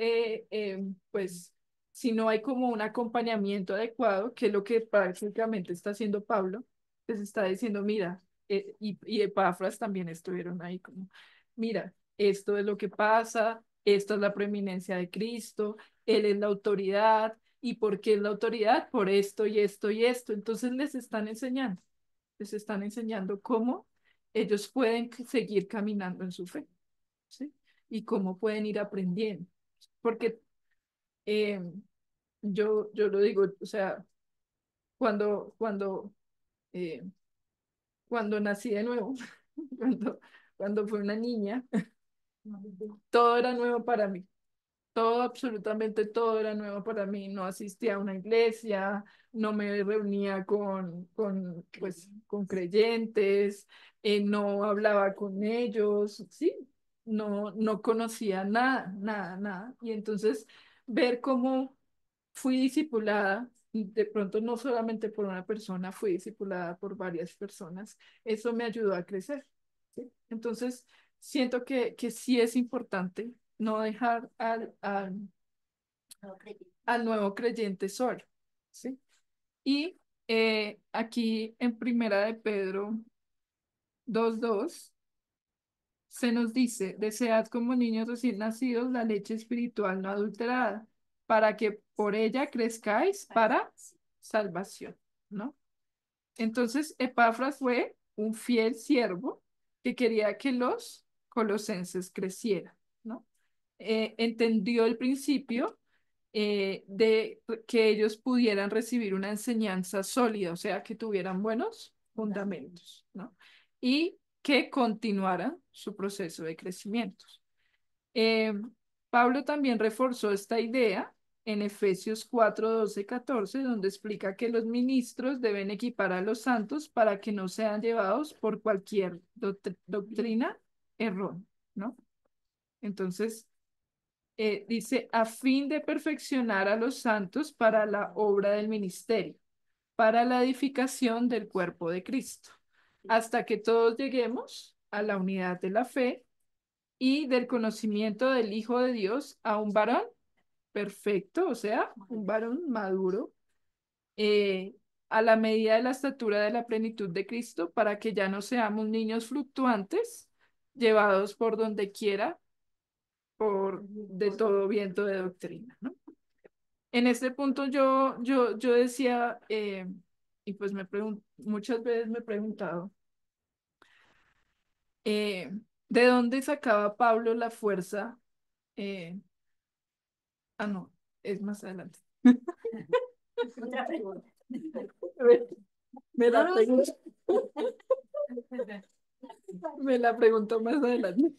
pues, si no hay como un acompañamiento adecuado, que es lo que prácticamente está haciendo Pablo, les está diciendo, mira, y Epafras también estuvieron ahí como, mira, esto es lo que pasa, esta es la preeminencia de Cristo, Él es la autoridad. ¿Y por qué es la autoridad? Por esto y esto y esto. Entonces les están enseñando cómo ellos pueden seguir caminando en su fe, ¿sí? Y cómo pueden ir aprendiendo. Porque eh, yo lo digo, o sea, cuando, cuando, eh, cuando nací de nuevo, cuando, cuando fui una niña, todo era nuevo para mí. Todo, absolutamente todo era nuevo para mí. No asistía a una iglesia, no me reunía con creyentes, no hablaba con ellos, sí, no conocía nada, nada, nada. Y entonces ver cómo fui discipulada, y de pronto no solamente por una persona, fui discipulada por varias personas, eso me ayudó a crecer, ¿sí? Entonces, siento que sí es importante no dejar al nuevo creyente solo, ¿sí? Y aquí en Primera de Pedro 2:2 se nos dice, desead como niños recién nacidos la leche espiritual no adulterada, para que por ella crezcáis para salvación, ¿no? Entonces, Epafras fue un fiel siervo que quería que los colosenses crecieran, ¿no? Entendió el principio de que ellos pudieran recibir una enseñanza sólida, o sea, que tuvieran buenos fundamentos, ¿no? Y que continuaran su proceso de crecimiento. Eh, Pablo también reforzó esta idea en Efesios 4:12-14, donde explica que los ministros deben equipar a los santos para que no sean llevados por cualquier doctrina errónea, ¿no? Entonces, dice, a fin de perfeccionar a los santos para la obra del ministerio, para la edificación del cuerpo de Cristo, hasta que todos lleguemos a la unidad de la fe y del conocimiento del Hijo de Dios, a un varón perfecto, o sea, un varón maduro, eh, a la medida de la estatura de la plenitud de Cristo, para que ya no seamos niños fluctuantes, llevados por donde quiera de todo viento de doctrina, ¿no? En este punto yo decía, y pues muchas veces me he preguntado, eh, ¿de dónde sacaba Pablo la fuerza? eh, no, es más adelante. Otra pregunta. Me la pregunto. Me la pregunto más adelante.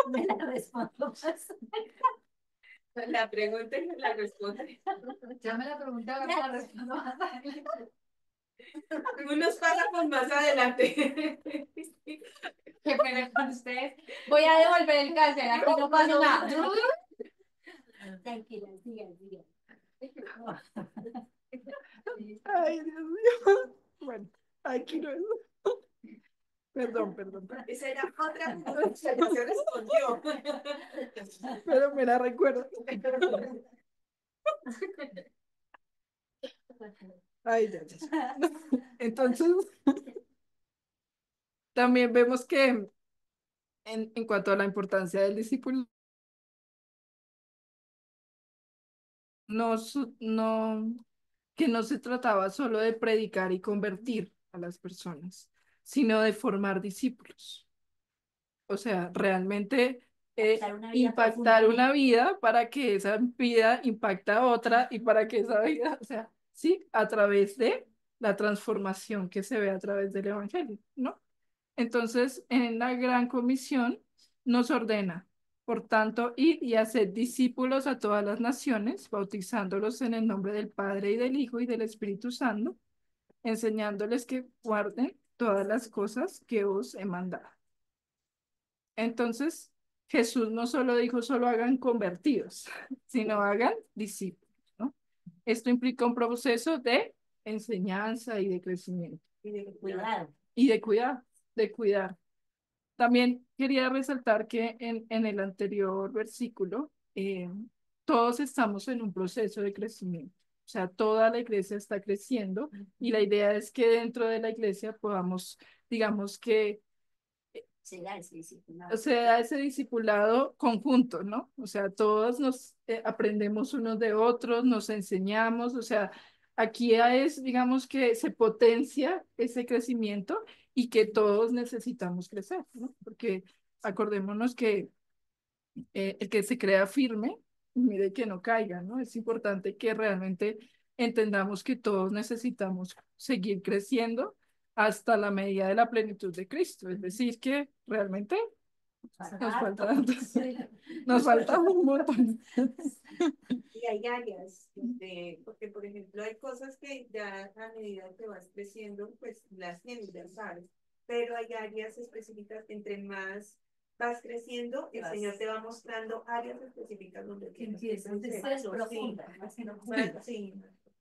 Me la respondo más. La pregunta y la respuesta. Ya me la preguntaron, me la respondo más adelante. Unos párrafos más adelante. Qué pena con ustedes. Voy a devolver el cáncer, aquí no pasa nada. Tranquila, sigan, sigan. Ay, Dios mío. Bueno, aquí no es. Perdón. Esa era otra pregunta, ya se respondió. Pero me la recuerdo. Ay, ya. Entonces, también vemos que en cuanto a la importancia del discípulo, no, que no se trataba solo de predicar y convertir a las personas, sino de formar discípulos. O sea, realmente Impactar una vida impactar profundamente. una vida para que esa vida impacte a otra y para que esa vida, o sea, sí, a través de la transformación que se ve a través del evangelio, ¿no? Entonces, en la gran comisión nos ordena, por tanto, ir y hacer discípulos a todas las naciones, bautizándolos en el nombre del Padre y del Hijo y del Espíritu Santo, enseñándoles que guarden todas las cosas que os he mandado. Entonces, Jesús no solo dijo, solo hagan convertidos, sino hagan discípulos, ¿no? Esto implica un proceso de enseñanza y de crecimiento. Y de cuidado. Y de cuidar, de cuidar. También quería resaltar que en el anterior versículo, todos estamos en un proceso de crecimiento. O sea, toda la iglesia está creciendo y la idea es que dentro de la iglesia podamos, digamos que Se da ese discipulado. o sea, ese discipulado conjunto, ¿no? O sea, todos nos aprendemos unos de otros, nos enseñamos, o sea, aquí es, digamos que se potencia ese crecimiento y que todos necesitamos crecer, ¿no? Porque acordémonos que el que se crea firme, mire que no caiga, ¿no? Es importante que realmente entendamos que todos necesitamos seguir creciendo hasta la medida de la plenitud de Cristo, es decir, que realmente nos falta, nos falta un montón. Y hay áreas, porque por ejemplo hay cosas que ya a medida que vas creciendo, pues las tienes, ya sabes, pero hay áreas específicas que entre más vas creciendo, el Señor te va mostrando áreas específicas donde tienes que crecer. Sí.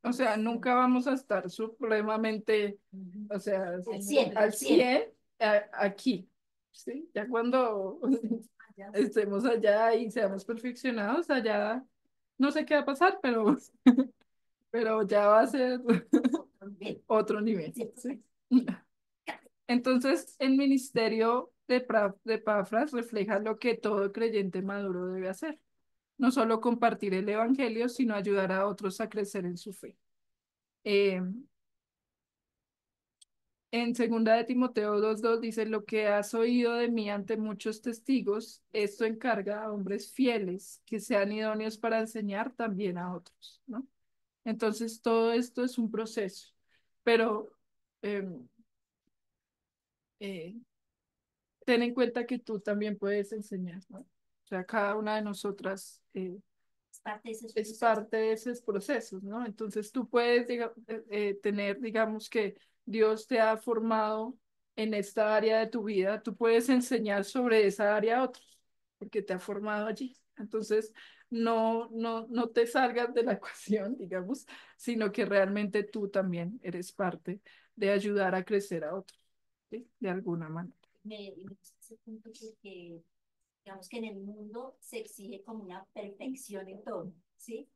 O sea, nunca vamos a estar supremamente, o sea, Al 100. aquí, ¿sí? Ya cuando estemos allá y seamos perfeccionados, allá no sé qué va a pasar, pero, pero ya va a ser otro nivel, ¿sí? Entonces, el ministerio de Epafras refleja lo que todo creyente maduro debe hacer. No solo compartir el evangelio, sino ayudar a otros a crecer en su fe. Eh, en segunda de Timoteo 2:2 dice, lo que has oído de mí ante muchos testigos, esto encarga a hombres fieles que sean idóneos para enseñar también a otros, ¿no? Entonces, todo esto es un proceso, pero eh, eh, ten en cuenta que tú también puedes enseñar, ¿no? O sea, cada una de nosotras es parte de esos procesos, ¿no? Entonces tú puedes tener, digamos que Dios te ha formado en esta área de tu vida, tú puedes enseñar sobre esa área a otros, porque te ha formado allí. Entonces, no te salgas de la ecuación, digamos, sino que realmente tú también eres parte de ayudar a crecer a otros, ¿sí? De alguna manera. Me gusta ese punto porque digamos que en el mundo se exige como una perfección en todo, ¿sí?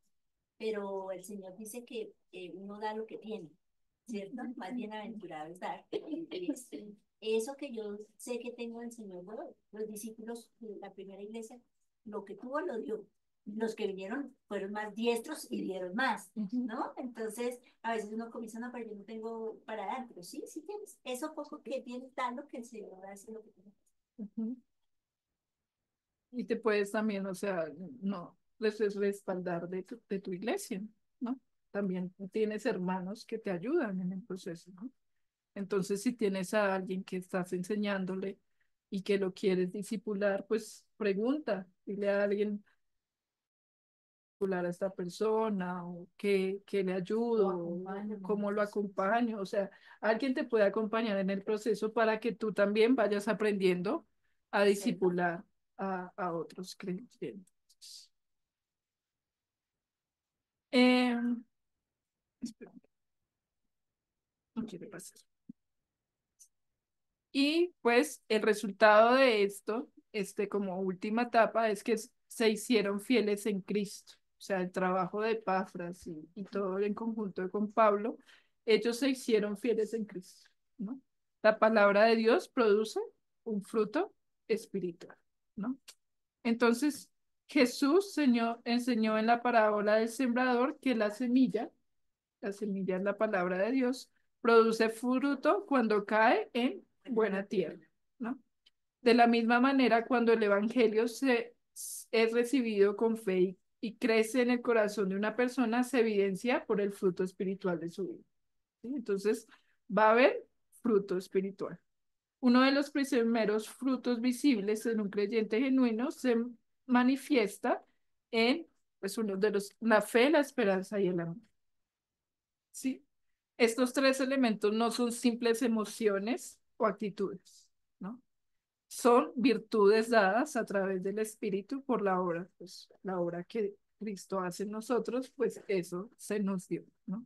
Pero el Señor dice que uno da lo que tiene, ¿cierto? Más bienaventurado es dar. Eso que yo sé que tengo el Señor, bueno, los discípulos de la primera iglesia, lo que tuvo lo dio. Los que vinieron fueron más diestros y dieron más, ¿no? Entonces, a veces uno comienza, no, pero yo no tengo para dar, pero sí, sí tienes. Eso poco que tienes, dando que el Señor hace lo que tienes. Y te puedes también, o sea, no, respaldar de tu iglesia, ¿no? También tienes hermanos que te ayudan en el proceso, ¿no? Entonces, si tienes a alguien que estás enseñándole y que lo quieres discipular, pues pregunta, dile a alguien discipular a esta persona o que le ayudo, o cómo lo acompaño, o sea, alguien te puede acompañar en el proceso para que tú también vayas aprendiendo a discipular a otros creyentes. Eh, espera, no quiere pasar. Y pues el resultado de esto, como última etapa, es que se hicieron fieles en Cristo. O sea, el trabajo de Epafras y todo en conjunto con Pablo, ellos se hicieron fieles en Cristo, ¿no? la palabra de Dios produce un fruto espiritual, ¿no? Entonces, Jesús enseñó en la parábola del sembrador que la semilla es la palabra de Dios, produce fruto cuando cae en buena tierra, ¿no? De la misma manera, cuando el evangelio es recibido con fe y crece en el corazón de una persona, se evidencia por el fruto espiritual de su vida, ¿sí? Entonces, va a haber fruto espiritual. Uno de los primeros frutos visibles en un creyente genuino se manifiesta en, pues, la fe, la esperanza y el amor. ¿Sí? Estos tres elementos no son simples emociones o actitudes, ¿no? Son virtudes dadas a través del Espíritu por la obra, pues la obra que Cristo hace en nosotros, pues eso se nos dio, ¿no?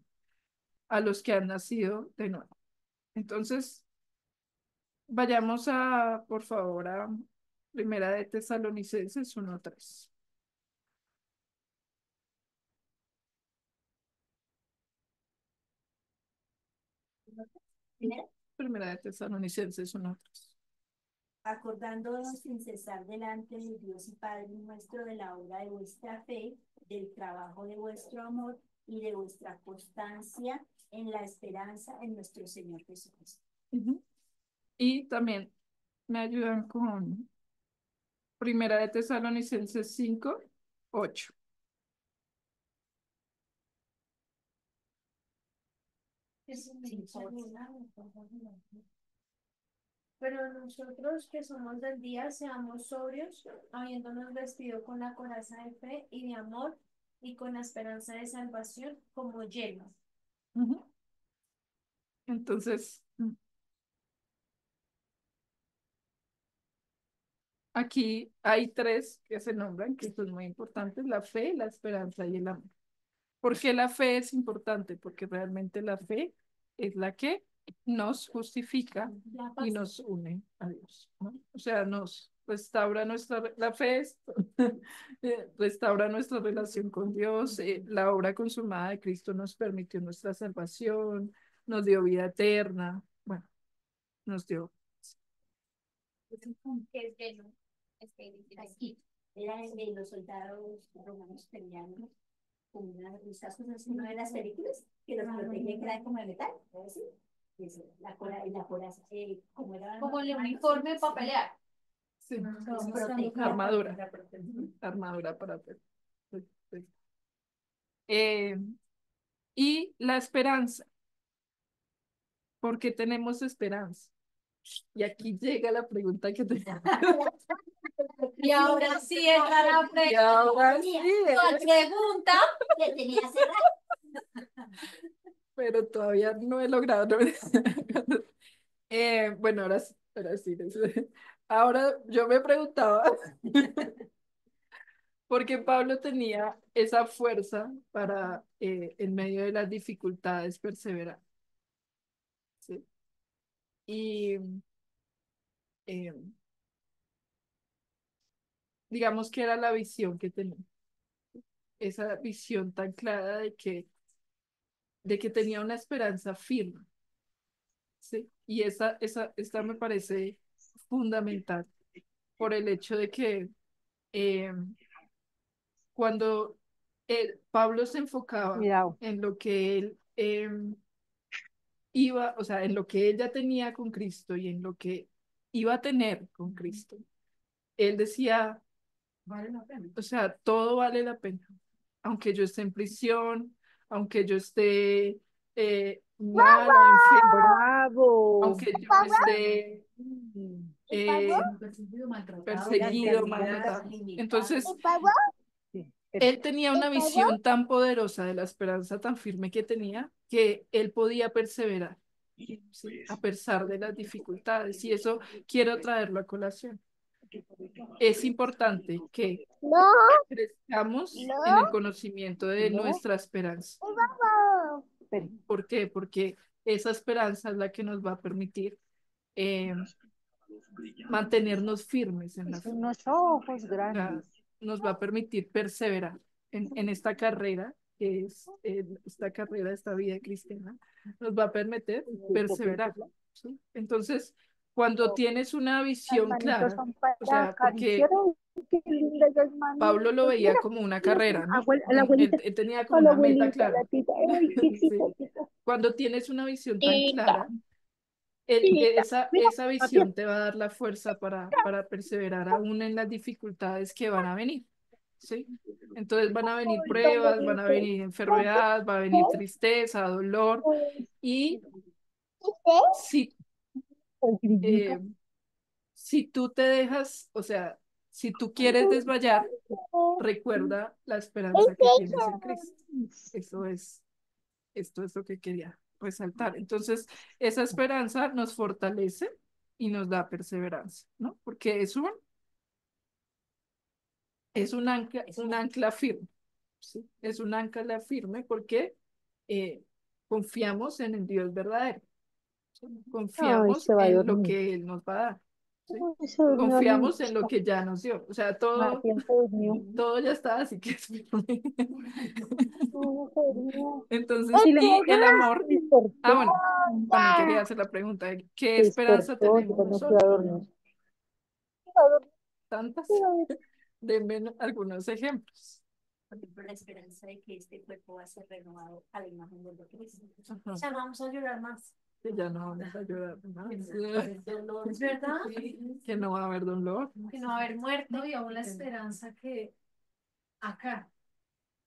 A los que han nacido de nuevo. Entonces, vayamos por favor, a Primera de Tesalonicenses 1:3. Primera de Tesalonicenses 1:3. Acordándonos sin cesar delante de Dios y Padre nuestro de la obra de vuestra fe, del trabajo de vuestro amor y de vuestra constancia en la esperanza en nuestro Señor Jesucristo. Y también me ayudan con Primera de Tesalonicenses 5:8. Pero nosotros que somos del día, seamos sobrios, habiéndonos vestido con la coraza de fe y de amor y con la esperanza de salvación como yelmo. Entonces, aquí hay tres que se nombran, que son muy importantes: la fe, la esperanza y el amor. ¿Por qué la fe es importante? Porque realmente la fe es la que nos justifica y nos une a Dios, ¿no? O sea, nos restaura la fe restaura nuestra relación con Dios. La obra consumada de Cristo nos permitió nuestra salvación, nos dio vida eterna, bueno, nos dio. ¿Qué es yelmo? Aquí, eran de los soldados romanos peleando con estas cosas, una de las películas que los protege, que era como de metal, ¿sí? La coraza, como era. Como el uniforme para pelear. Sí, protege. armadura para y la esperanza. ¿Por qué tenemos esperanza? Y aquí llega la pregunta que te... Y ahora sí es la Y ahora sí, pregunta que tenía cerrado. pero todavía no he logrado. Bueno, ahora sí. Ahora yo me preguntaba por qué Pablo tenía esa fuerza para, en medio de las dificultades, perseverar. ¿Sí? Y eh, digamos que era la visión que tenía, esa visión tan clara de que tenía una esperanza firme, ¿sí? Y esta me parece fundamental por el hecho de que eh, cuando Pablo se enfocaba en lo que él iba, o sea, en lo que él ya tenía con Cristo y en lo que iba a tener con Cristo, él decía, vale la pena. O sea, todo vale la pena. Aunque yo esté en prisión, aunque yo esté mal o enfermo, Bravo. aunque yo esté perseguido, maltratado. Entonces, él tenía una visión tan poderosa de la esperanza tan firme que tenía, que él podía perseverar, ¿sí? A pesar de las dificultades. Y eso quiero traerlo a colación. Es importante que crezcamos en el conocimiento de nuestra esperanza. ¿Por qué? Porque esa esperanza es la que nos va a permitir mantenernos firmes en la fe. Unos ojos O sea, grandes. nos va a permitir perseverar en esta carrera, que es esta carrera, esta vida cristiana, nos va a permitir perseverar. ¿sí? Entonces, cuando tienes una Las visión manitos clara, son o para sea, acariciar. porque Ay, qué lindas las Pablo lo manitos. veía Mira, como una mira, carrera, ¿no? la Él, abuelita, él tenía como a la una meta abuelita, clara. la tita. Ay, qué Sí. simpática. Cuando tienes una visión tan Tita, clara, tita. Mira, esa papi. visión te va a dar la fuerza para perseverar aún en las dificultades que van a venir, ¿sí? Entonces van a venir Ay, tan pruebas, van a bonito. venir enfermedad, va a venir tristeza, dolor, y si, El eh, grillito. si tú te dejas, o sea, si tú quieres desmayar, recuerda la esperanza que tienes en Cristo. Eso es, esto es lo que quería resaltar. Entonces, esa esperanza nos fortalece y nos da perseverancia, ¿no? Porque es un ancla firme, ¿sí? Es un ancla firme porque confiamos en el Dios verdadero, ¿sí? Ay, Confiamos se va a en lo dormir. que Él nos va a dar, ¿sí? Ay, se durmió Confiamos en lo listo. que ya nos dio. O sea, todo, Martín se durmió. todo ya está, así que es firme. No, se durmió. Entonces, Y le y el amor. se despertó. Bueno, también quería hacer la pregunta de qué Se esperanza despertó, yo tenemos también fui a nosotros. dormir. Iba a dormir, Tantas. iba a dormir. Denme algunos ejemplos. Por ejemplo, la esperanza de que este cuerpo va a ser renovado a la imagen del de Cristo. Ajá. Ya no vamos a llorar más. Que ya no vamos a llorar más. ¿Es verdad? Que no va a haber dolor. Que no va a haber muerto y aún la esperanza que acá,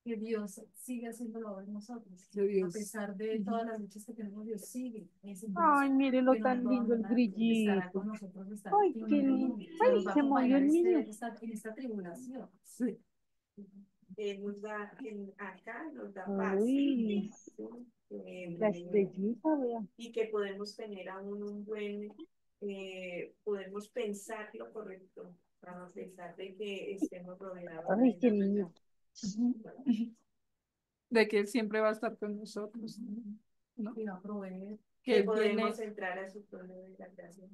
que Dios sigue haciendo la obra en nosotros. Que Dios. A pesar de todas las luchas que tenemos, Dios sigue. Es Ay, mírenlo que no tan nos va a lindo el abandonar, estará grillito. con nosotros, estará Ay, aquí, qué lindo. nos Ay, va a se movió acompañar el niño. en esta tribulación. Sí. Nos da, acá nos da paz. Uy, ¿sí? la estrellita, vea. Y que podemos tener aún un buen, podemos pensar lo correcto, para pensar de que estemos rodeados Ay, de qué la lindo. De que Él siempre va a estar con nosotros, ¿no? Y va a proveer. Que que Él podemos tiene, entrar a su trono de la gracia.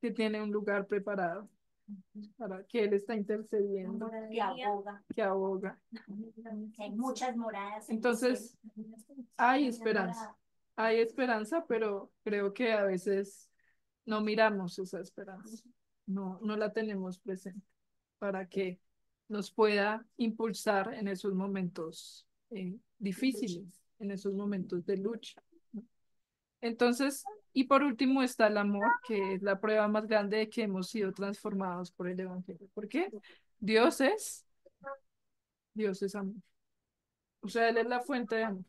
que tiene un lugar preparado para que Él está intercediendo, Que aboga. que aboga. Que hay muchas moradas. Entonces, hay esperanza. Hay esperanza, pero creo que a veces no miramos esa esperanza. No la tenemos presente para que nos pueda impulsar en esos momentos difíciles, en esos momentos de lucha, ¿no? Entonces, y por último está el amor, que es la prueba más grande de que hemos sido transformados por el Evangelio. ¿Por qué? Dios es, Dios es amor. O sea, Él es la fuente de amor.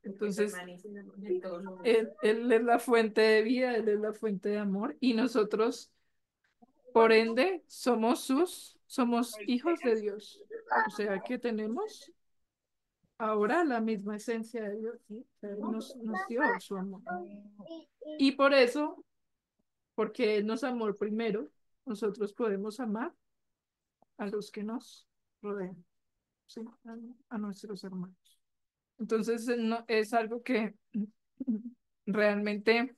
Entonces, él es la fuente de vida, Él es la fuente de amor y nosotros, por ende, somos hijos de Dios. O sea, que tenemos ahora la misma esencia de Dios, ¿sí? O sea, Él nos dio su amor. Y por eso, porque Él nos amó primero, nosotros podemos amar a los que nos rodean, ¿sí? A nuestros hermanos. Entonces, no, es algo que realmente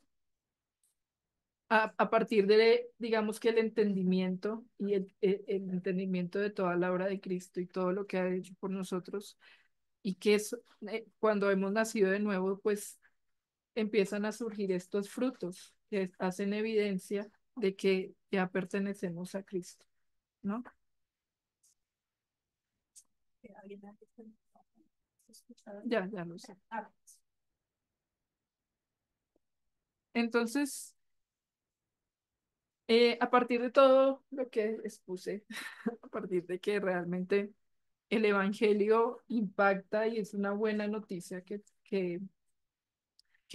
a partir de, digamos que el entendimiento y el entendimiento de toda la obra de Cristo y todo lo que ha hecho por nosotros, y que es, cuando hemos nacido de nuevo, pues empiezan a surgir estos frutos que hacen evidencia de que ya pertenecemos a Cristo, ¿no? Ya lo sé. Entonces, a partir de todo lo que expuse, a partir de que realmente el Evangelio impacta y es una buena noticia que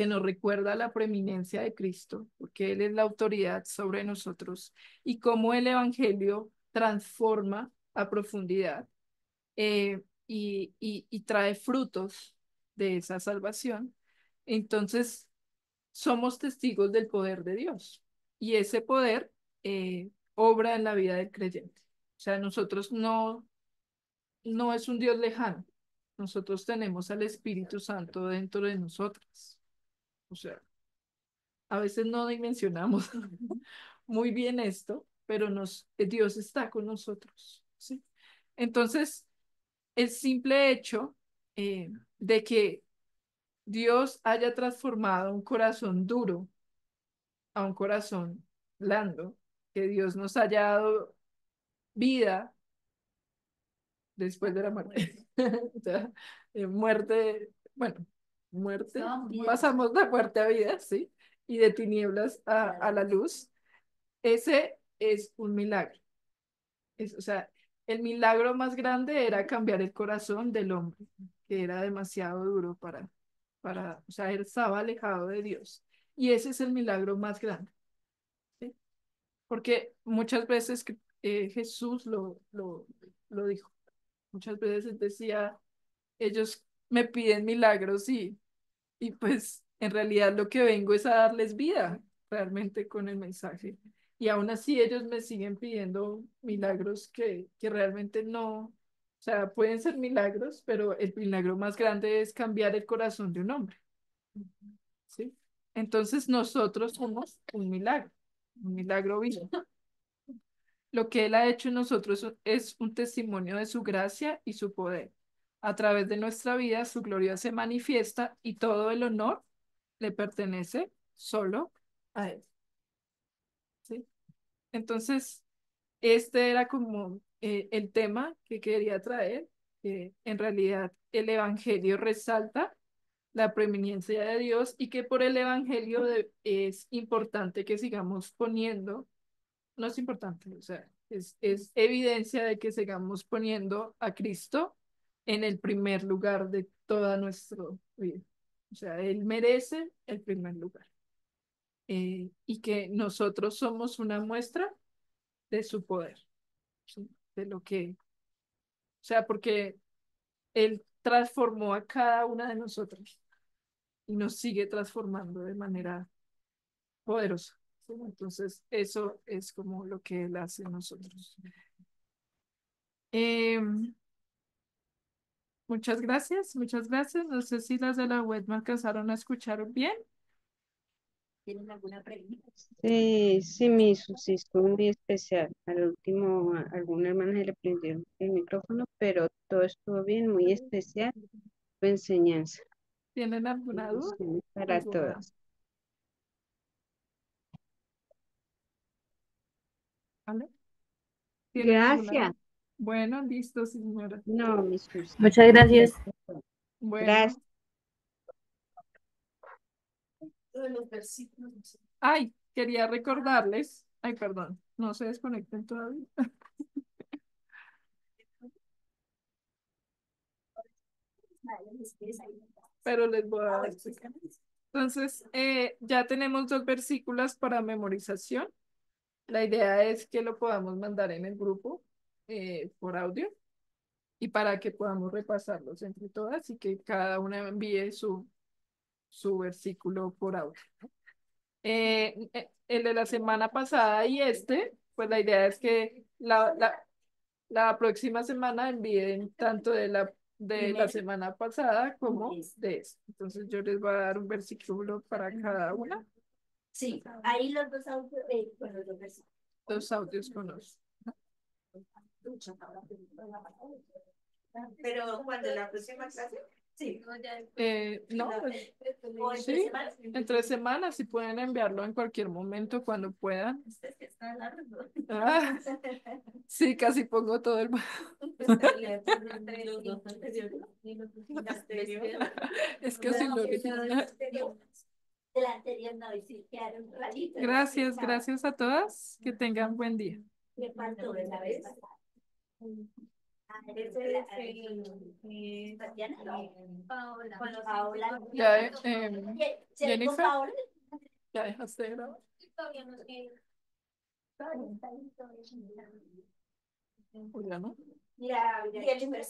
nos recuerda la preeminencia de Cristo, porque Él es la autoridad sobre nosotros y cómo el Evangelio transforma a profundidad y trae frutos de esa salvación. Entonces, somos testigos del poder de Dios y ese poder obra en la vida del creyente. O sea, nosotros no es un Dios lejano. Nosotros tenemos al Espíritu Santo dentro de nosotros. O sea, a veces no dimensionamos muy bien esto, pero Dios está con nosotros, ¿sí? Entonces, el simple hecho de que Dios haya transformado un corazón duro a un corazón blando, que Dios nos haya dado vida después de la muerte. O sea, muerte, bueno, muerte, pasamos de muerte a vida, ¿sí? Y de tinieblas a la luz. Ese es un milagro. O sea, el milagro más grande era cambiar el corazón del hombre, que era demasiado duro o sea, él estaba alejado de Dios. Y ese es el milagro más grande, ¿sí? Porque muchas veces Jesús lo dijo. Muchas veces decía, ellos me piden milagros y pues en realidad lo que vengo es a darles vida realmente con el mensaje. Y aún así ellos me siguen pidiendo milagros que realmente no, o sea, pueden ser milagros, pero el milagro más grande es cambiar el corazón de un hombre, ¿sí? Entonces nosotros somos un milagro vivo. Lo que Él ha hecho en nosotros es un testimonio de su gracia y su poder. A través de nuestra vida, su gloria se manifiesta y todo el honor le pertenece solo a Él. ¿Sí? Entonces, este era como el tema que quería traer. Que en realidad, el Evangelio resalta la preeminencia de Dios y que por el Evangelio es importante que sigamos poniendo, no es importante, o sea, es evidencia de que sigamos poniendo a Cristo en el primer lugar de toda nuestra vida. O sea, Él merece el primer lugar. Y que nosotros somos una muestra de su poder, ¿sí? De lo que, o sea, porque Él transformó a cada una de nosotros y nos sigue transformando de manera poderosa, ¿sí? Entonces, eso es como lo que Él hace en nosotros. Muchas gracias, muchas gracias. No sé si las de la web me alcanzaron a escuchar bien. ¿Tienen alguna pregunta? Sí, sí, sí, estuvo muy especial. Al último, a alguna hermana se le prendió el micrófono, pero todo estuvo bien, muy especial. Tu enseñanza. ¿Tienen alguna duda? Bendiciones para ¿Alguna? todas. ¿Vale? ¿Tienen alguna Gracias. duda? Bueno, listo, señora. No, mi Susi. Muchas gracias. Bueno, Gracias. De los versículos. ay, quería recordarles, ay, perdón, no se desconecten todavía, pero les voy a dar. Entonces, ya tenemos 2 versículos para memorización. La idea es que lo podamos mandar en el grupo por audio y para que podamos repasarlos entre todas y que cada una envíe su versículo por audio. El de la semana pasada y pues la idea es que la próxima semana envíen tanto de la semana pasada como de esta. Entonces yo les voy a dar un versículo para cada una. Sí, ahí los dos audios, bueno, los versículos. 2 audios con los. Pero cuando la próxima clase, sí. No, O entre sí, semanas. entre semanas, si pueden enviarlo en cualquier momento, cuando puedan. Ustedes que están largos. Ah, sí, casi pongo todo el. Es que si no. El anterior no, y sí, quedaron raritos. Gracias, gracias a todas. Que tengan buen día. Me faltó de la vez pasada. Tatiana, no. Paola. Ya, ¿Será con Jennifer, Paola? ya dejaste de grabar. Todavía no sé. Juliana. Mira, Jennifer,